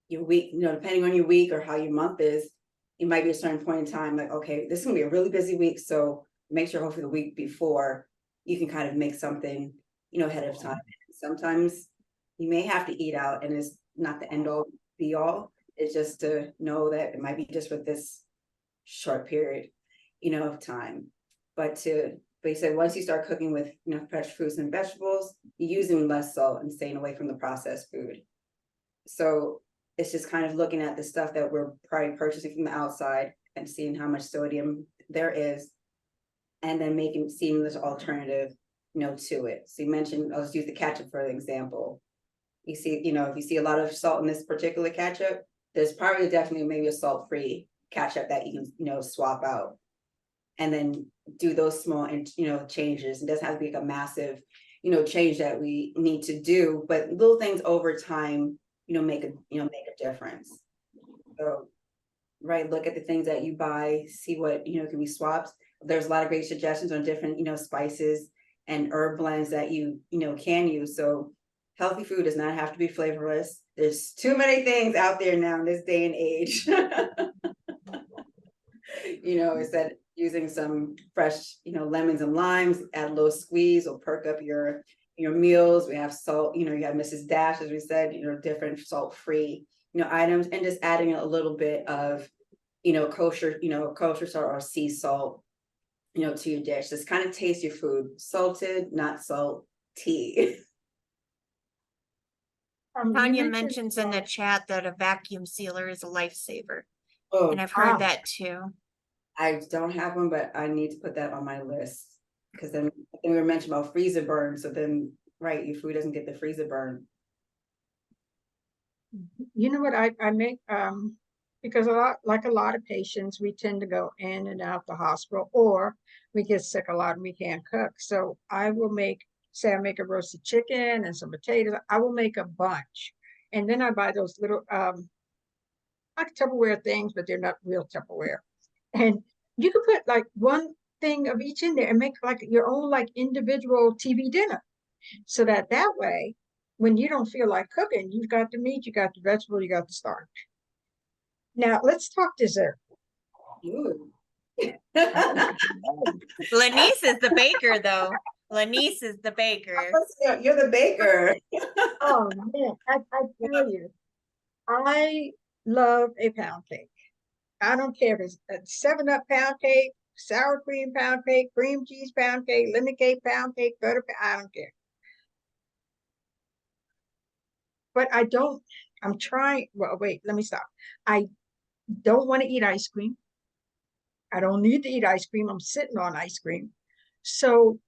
Your week, depending on your week or how your month is, it might be a certain point in time, like, okay, this is gonna be a really busy week. So make sure hopefully the week before you can kind of make something, ahead of time. Sometimes you may have to eat out, and it's not the end all be all. It's just to know that it might be just with this short period, of time. But you said once you start cooking with fresh fruits and vegetables, you're using less salt and staying away from the processed food. So it's just kind of looking at the stuff that we're probably purchasing from the outside and seeing how much sodium there is, and then making seamless alternative, to it. So you mentioned, I'll just use the ketchup for an example. You see, if you see a lot of salt in this particular ketchup, there's probably definitely maybe a salt-free ketchup that you can, swap out. And then do those small and, changes. It doesn't have to be like a massive, change that we need to do, but little things over time, make a difference. So, right, look at the things that you buy, see what, can be swapped. There's a lot of great suggestions on different, spices and herb blends that you can use. So healthy food does not have to be flavorless. There's too many things out there now in this day and age. Instead using some fresh, lemons and limes, add a little squeeze or perk up your meals. We have salt, you have Mrs. Dash, as we said, different salt-free, items, and just adding a little bit of, kosher salt or sea salt, to your dish. Just kind of taste your food. Salted, not salty. You Tanya mentioned mentions in the salt. chat that a vacuum sealer is a lifesaver, Oh, and I've heard Ah. that too. I don't have one, but I need to put that on my list. Because then I think we were mentioning about freezer burn. So then, right, your food doesn't get the freezer burn. You know what I make, because a lot of patients, we tend to go in and out the hospital, or we get sick a lot and we can't cook. So I will say I make a roasted chicken and some potatoes. I will make a bunch. And then I buy those little, like Tupperware things, but they're not real Tupperware. And you can put like one thing of each in there and make like your own like individual TV dinner. So that way, when you don't feel like cooking, you've got the meat, you got the vegetable, you got the starch. Now let's talk dessert. Ooh. Lanice is the baker, though. Lanice is the baker. You're the baker. Oh man, I tell you, I love a pound cake. I don't care if it's a 7-Up pound cake, sour cream pound cake, cream cheese pound cake, lemon cake pound cake, butter I don't care. But I'm trying, well, wait, let me stop. I don't want to eat ice cream. I don't need to eat ice cream. I'm sitting on ice cream. So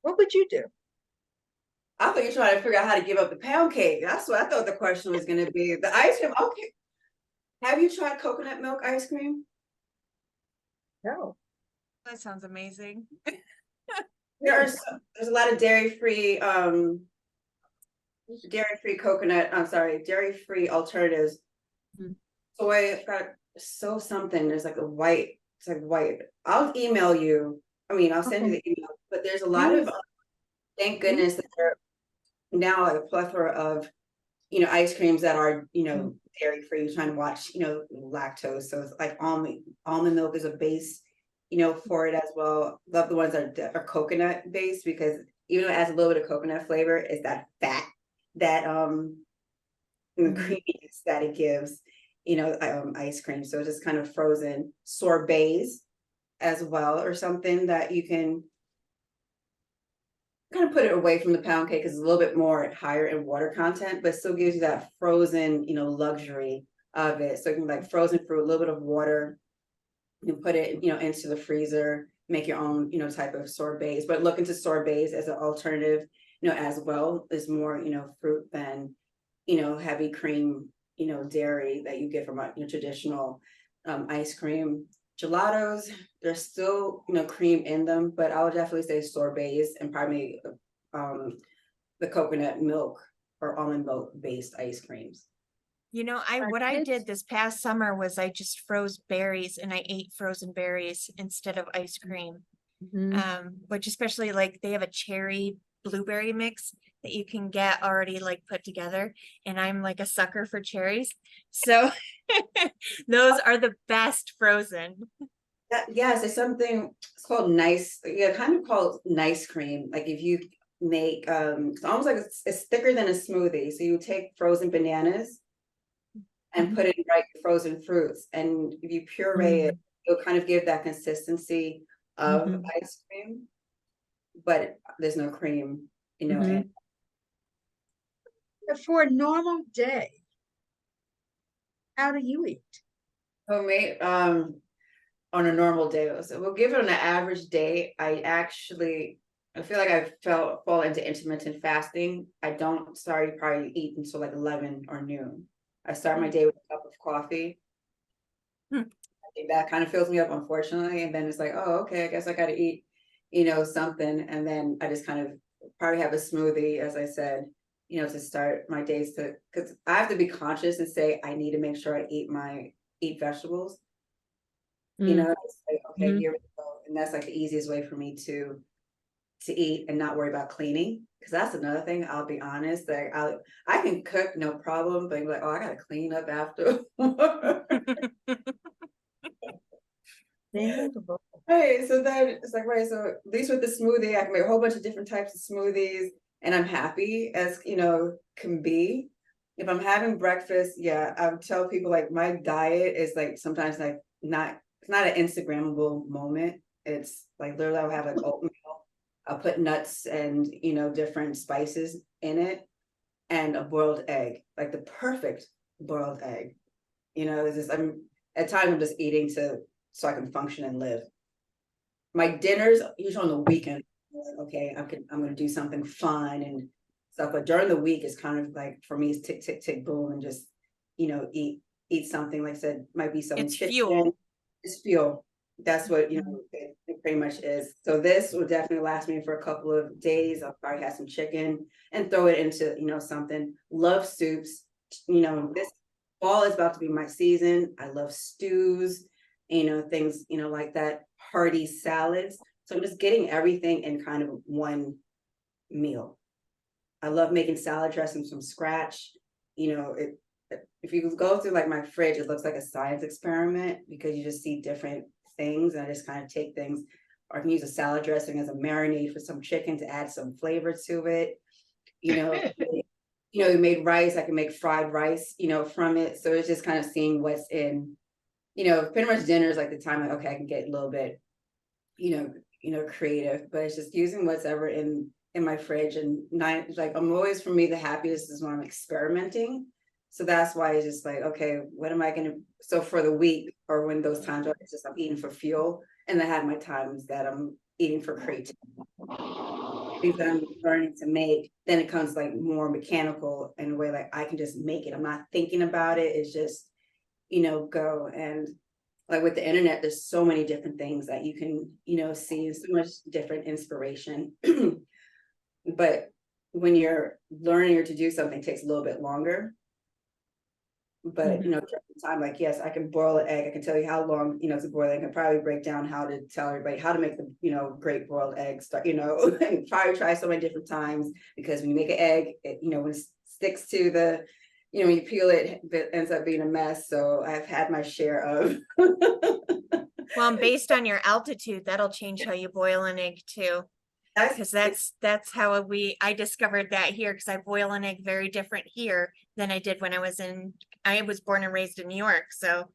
what would you do? I thought you were trying to figure out how to give up the pound cake. That's what I thought the question was going to be. The ice cream, okay. Have you tried coconut milk ice cream? No. That sounds amazing. There's a lot of dairy-free dairy-free alternatives. Soy, it's got something. There's like it's like white. I'll email you. I'll send you the email, but there's a lot of, thank goodness that there are now like a plethora of, ice creams that are, dairy-free. You're trying to watch, lactose. So it's like almond milk is a base, for it as well. Love the ones that are coconut based, because even though it has a little bit of coconut flavor, it's that fat, that creaminess that it gives, ice cream. So it's just kind of frozen sorbets as well, or something that you can kind of put it away from the pound cake, because it's a little bit more higher in water content, but still gives you that frozen, luxury of it. So you can like frozen fruit, a little bit of water, you can put it, into the freezer, make your own, type of sorbets. But look into sorbets as an alternative, as well. Is more, fruit than, heavy cream, dairy that you get from a traditional ice cream. Gelatos, there's still, cream in them, but I would definitely say sorbets and probably the coconut milk or almond milk based ice creams. What I did this past summer was I just froze berries and I ate frozen berries instead of ice cream. Which especially like they have a cherry blueberry mix that you can get already like put together, and I'm like a sucker for cherries. So those are the best frozen. Yes, it's something, it's called nice, kind of called nice cream. Like if you make it's almost like it's thicker than a smoothie. So you take frozen bananas and put it in frozen fruits, and if you puree it, it'll kind of give that consistency of ice cream, but there's no cream, in. For a normal day, how do you eat? Homemade, on a normal day, so we'll give it on an average day. I feel like I fall into intermittent fasting. I don't probably eat until like 11 or noon. I start my day with a cup of coffee, I think that kind of fills me up, unfortunately, and then it's like, oh, okay, I guess I gotta eat, something, and then I just kind of probably have a smoothie, as I said, to start my days because I have to be conscious and say, I need to make sure I eat vegetables, it's like, okay, Mhm. here we go, and that's like the easiest way for me to eat and not worry about cleaning. Cause that's another thing, I'll be honest, like I can cook, no problem, but like, oh, I gotta clean up after. Inevitable. Right, so then it's like, right, so at least with the smoothie, I can make a whole bunch of different types of smoothies and I'm happy as, can be. If I'm having breakfast, yeah, I would tell people like my diet is like sometimes like it's not an Instagrammable moment. It's like literally I'll have like oatmeal, I'll put nuts and, different spices in it and a boiled egg, like the perfect boiled egg. It's just at times I'm just eating so I can function and live. My dinners usually on the weekend, okay, I'm gonna do something fun and stuff, but during the week is kind of like for me it's tick tick tick boom and just eat something, like I said, might be some It's chicken. fuel. It's fuel. That's what it pretty much is. So this will definitely last me for a couple of days. I'll probably have some chicken and throw it into something. Love soups. This fall is about to be my season. I love stews, things like that, hearty salads. So I'm just getting everything in kind of one meal. I love making salad dressings from scratch. If you go through like my fridge, it looks like a science experiment because you just see different things and I just kind of take things, or I can use a salad dressing as a marinade for some chicken to add some flavor to it. You made rice, I can make fried rice, from it. So it's just kind of seeing what's in, pretty much dinner is like the time like, okay, I can get a little bit, creative, but it's just using what's ever in my fridge. And like I'm always, for me, the happiest is when I'm experimenting. So that's why it's just like, okay, what am I gonna, so for the week or when those times are, it's just I'm eating for fuel. And I have my times that I'm eating for creativity. Things that I'm learning to make, then it comes like more mechanical in a way, like I can just make it. I'm not thinking about it. It's just, go. And like with the internet, there's so many different things that you can, see, so much different inspiration. But when you're learning or to do something, it takes a little bit longer. But during the time, like, yes, I can boil an egg. I can tell you how long, to boil it. I can probably break down how to tell everybody how to make the, great boiled eggs, and probably try so many different times, because when you make an egg, when it sticks to the, when you peel it, it ends up being a mess. So I've had my share of. Well, and based on your altitude, that'll change how you boil an egg too. Because that's how I discovered that here, because I boil an egg very different here than I did when I was born and raised in New York. So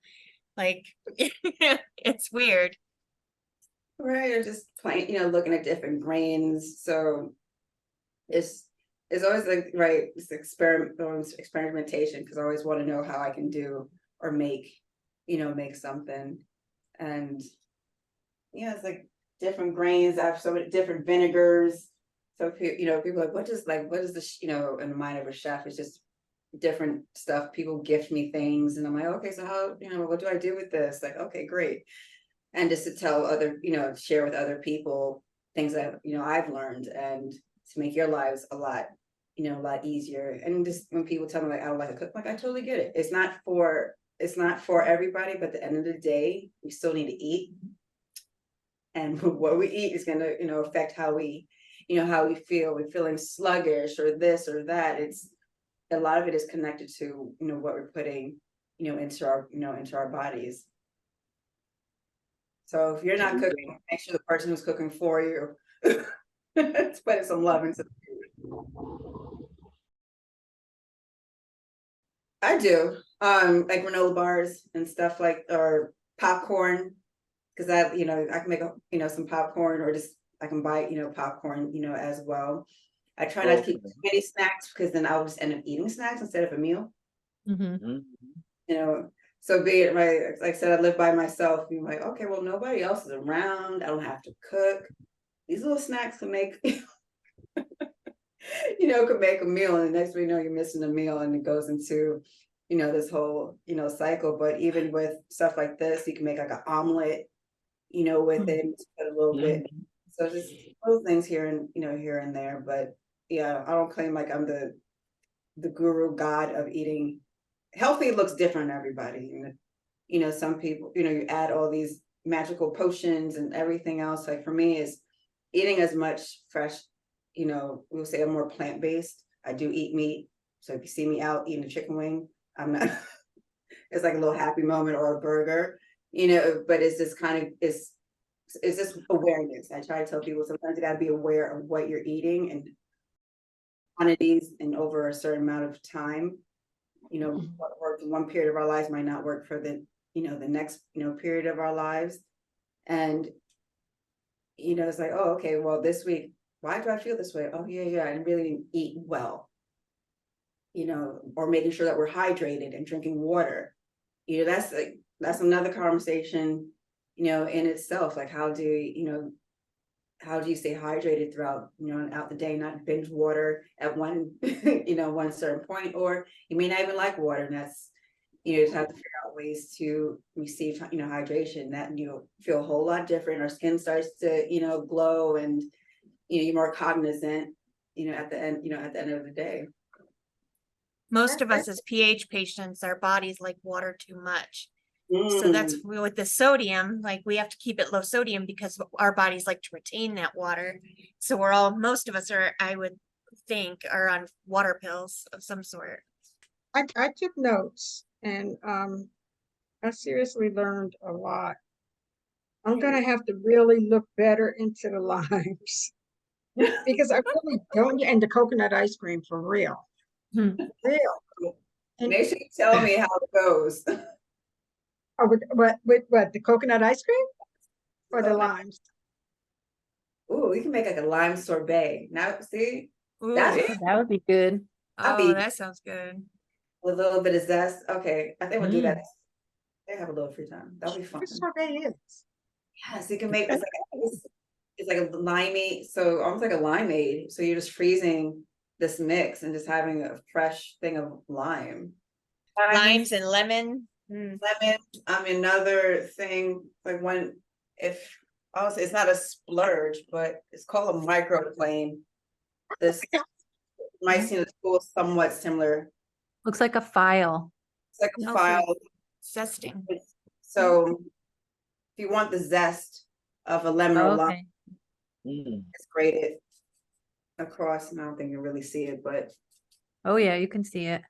like it's weird. Right, or just plain, looking at different grains. So it's always like, right, it's experimentation, because I always want to know how I can do or make, make something. And yeah, it's like different grains. I have so many different vinegars. So people are like, what is this, in the mind of a chef? It's just different stuff. People gift me things and I'm like, okay, so how, what do I do with this? Like, okay, great. And just to tell other, share with other people things that, I've learned, and to make your lives a lot easier. And just when people tell me like, I don't like to cook, like, I totally get it. It's not for everybody, but at the end of the day, we still need to eat. And what we eat is going to, affect how we feel. We're feeling sluggish or this or that. It's a lot of it is connected to, what we're putting, into our bodies. So if you're not cooking, make sure the person who's cooking for you is putting some love into the food. I do, like granola bars and stuff, like, or popcorn, because I can make some popcorn, or just I can buy popcorn as well. I try not to keep too many snacks, because then I'll just end up eating snacks instead of a meal. So be it, right, like I said, I live by myself. You're like, okay, well, nobody else is around. I don't have to cook. These little snacks can make could make a meal, and the next thing you know, you're missing a meal, and it goes into this whole, cycle, but even with stuff like this, you can make like an omelet, with it, just put a little bit. So just little things here and, here and there, but yeah, I don't claim like I'm the guru god of eating. Healthy looks different on everybody. And, some people, you add all these magical potions and everything else. Like for me is eating as much fresh, we'll say I'm more plant-based. I do eat meat. So if you see me out eating a chicken wing, I'm not, it's like a little happy moment or a burger, but it's just kind of, it's just awareness. I try to tell people sometimes you gotta be aware of what you're eating and quantities and over a certain amount of time. What worked in one period of our lives might not work for the next period of our lives. And it's like, oh, okay, well, this week, why do I feel this way? Oh yeah, I really didn't eat well. Or making sure that we're hydrated and drinking water. That's another conversation, in itself. Like how do you stay hydrated throughout, out the day, not binge water at one, one certain point, or you may not even like water, and that's, just have to figure out ways to receive, hydration that feel a whole lot different. Our skin starts to, glow, and, you're more cognizant, at the end of the day. Most of us as pH patients, our bodies like water too much. So that's with the sodium, like we have to keep it low sodium because our bodies like to retain that water. So most of us are, I would think, are on water pills of some sort. I took notes and I seriously learned a lot. I'm gonna have to really look better into the limes because I really don't, and the coconut ice cream for real. Real. And Make sure you tell me how it goes. with what, the coconut ice cream or the limes? Ooh, we can make like a lime sorbet. Now, see, Ooh, that's That would be good. oh, that sounds good. with a little bit of zest. Okay, I think we'll do that. Mm. They have a little free time. That'll be fun. What sorbet is? Yes, you can make it's like a limey, so almost like a limeade. So you're just freezing this mix and just having a fresh thing of lime. Limes and lemon. Lemon. Another thing, like honestly, it's not a splurge, but it's called a microplane. This might seem to school somewhat similar. Looks like a file. It's like a No, file. Zesting. So if you want the zest of a lemon or lime, Okay. it's grated across, and I don't think you really see it, but Oh yeah, you can see it.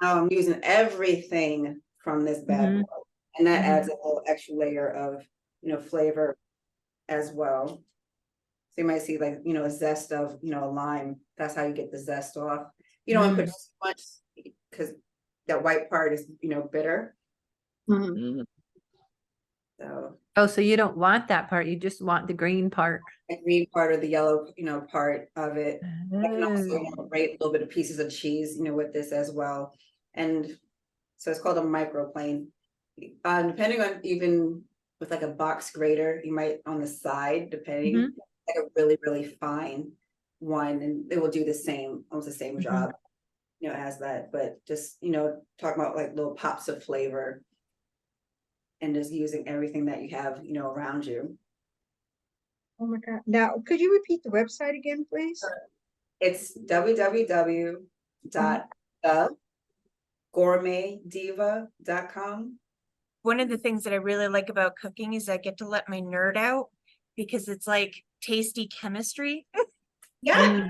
now I'm using everything from this bad boy, and that adds a whole extra layer of flavor as well. So you might see like a zest of a lime. That's how you get the zest off. You don't want to put too much because that white part is bitter. So Oh, so you don't want that part, you just want the green part. the green part or the yellow part of it. I can also Oh. grate a little bit of pieces of cheese with this as well. And so it's called a microplane. Depending on, even with like a box grater, you might on the side, depending, like a really, really fine one, and it will do the same, almost the same job, as that, but just, talk about like little pops of flavor and just using everything that you have, around you. Oh my God. Now, could you repeat the website again, please? It's www.gourmetdiva.com. One of the things that I really like about cooking is I get to let my nerd out because it's like tasty chemistry. Yeah.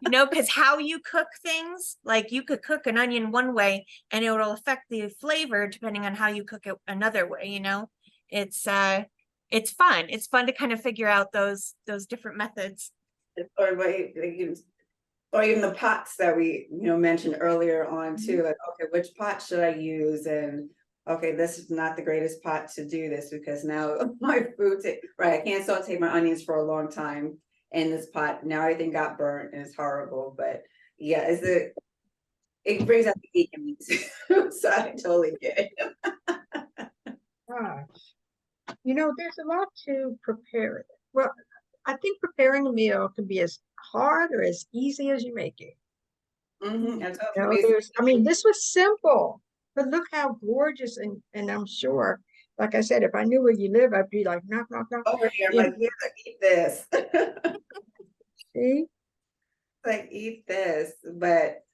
Because how you cook things, like you could cook an onion one way and it will affect the flavor depending on how you cook it another way. It's fun. It's fun to kind of figure out those different methods. Or even the pots that we mentioned earlier on too, like, okay, which pot should I use? And okay, this is not the greatest pot to do this because now my food, right, I can't saute my onions for a long time in this pot. Now everything got burnt and it's horrible. But yeah, it brings out the geek in me too. So I totally get it. Gosh. There's a lot to prepare it. Well, I think preparing a meal can be as hard or as easy as you make it. That's all for No, me. I mean, this was simple, but look how gorgeous and I'm sure, like I said, if I knew where you live, I'd be like, knock, knock, knock. Over here, I'm Yeah. like, here, eat this. See? Like, eat this, but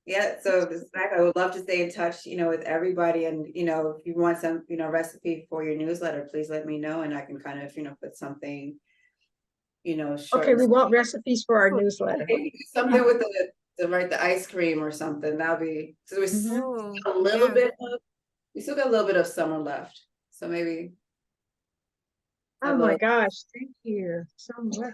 yeah, so this fact, I would love to stay in touch, with everybody, and, if you want some, recipe for your newsletter, please let me know, and I can kind of, put something, short. Okay, we want recipes for our newsletter. Maybe do something with the ice cream or something, that'll be, so we still Ooh, got a little yeah. bit of, we still got a little bit of summer left, so maybe. Oh my gosh, thank you so much.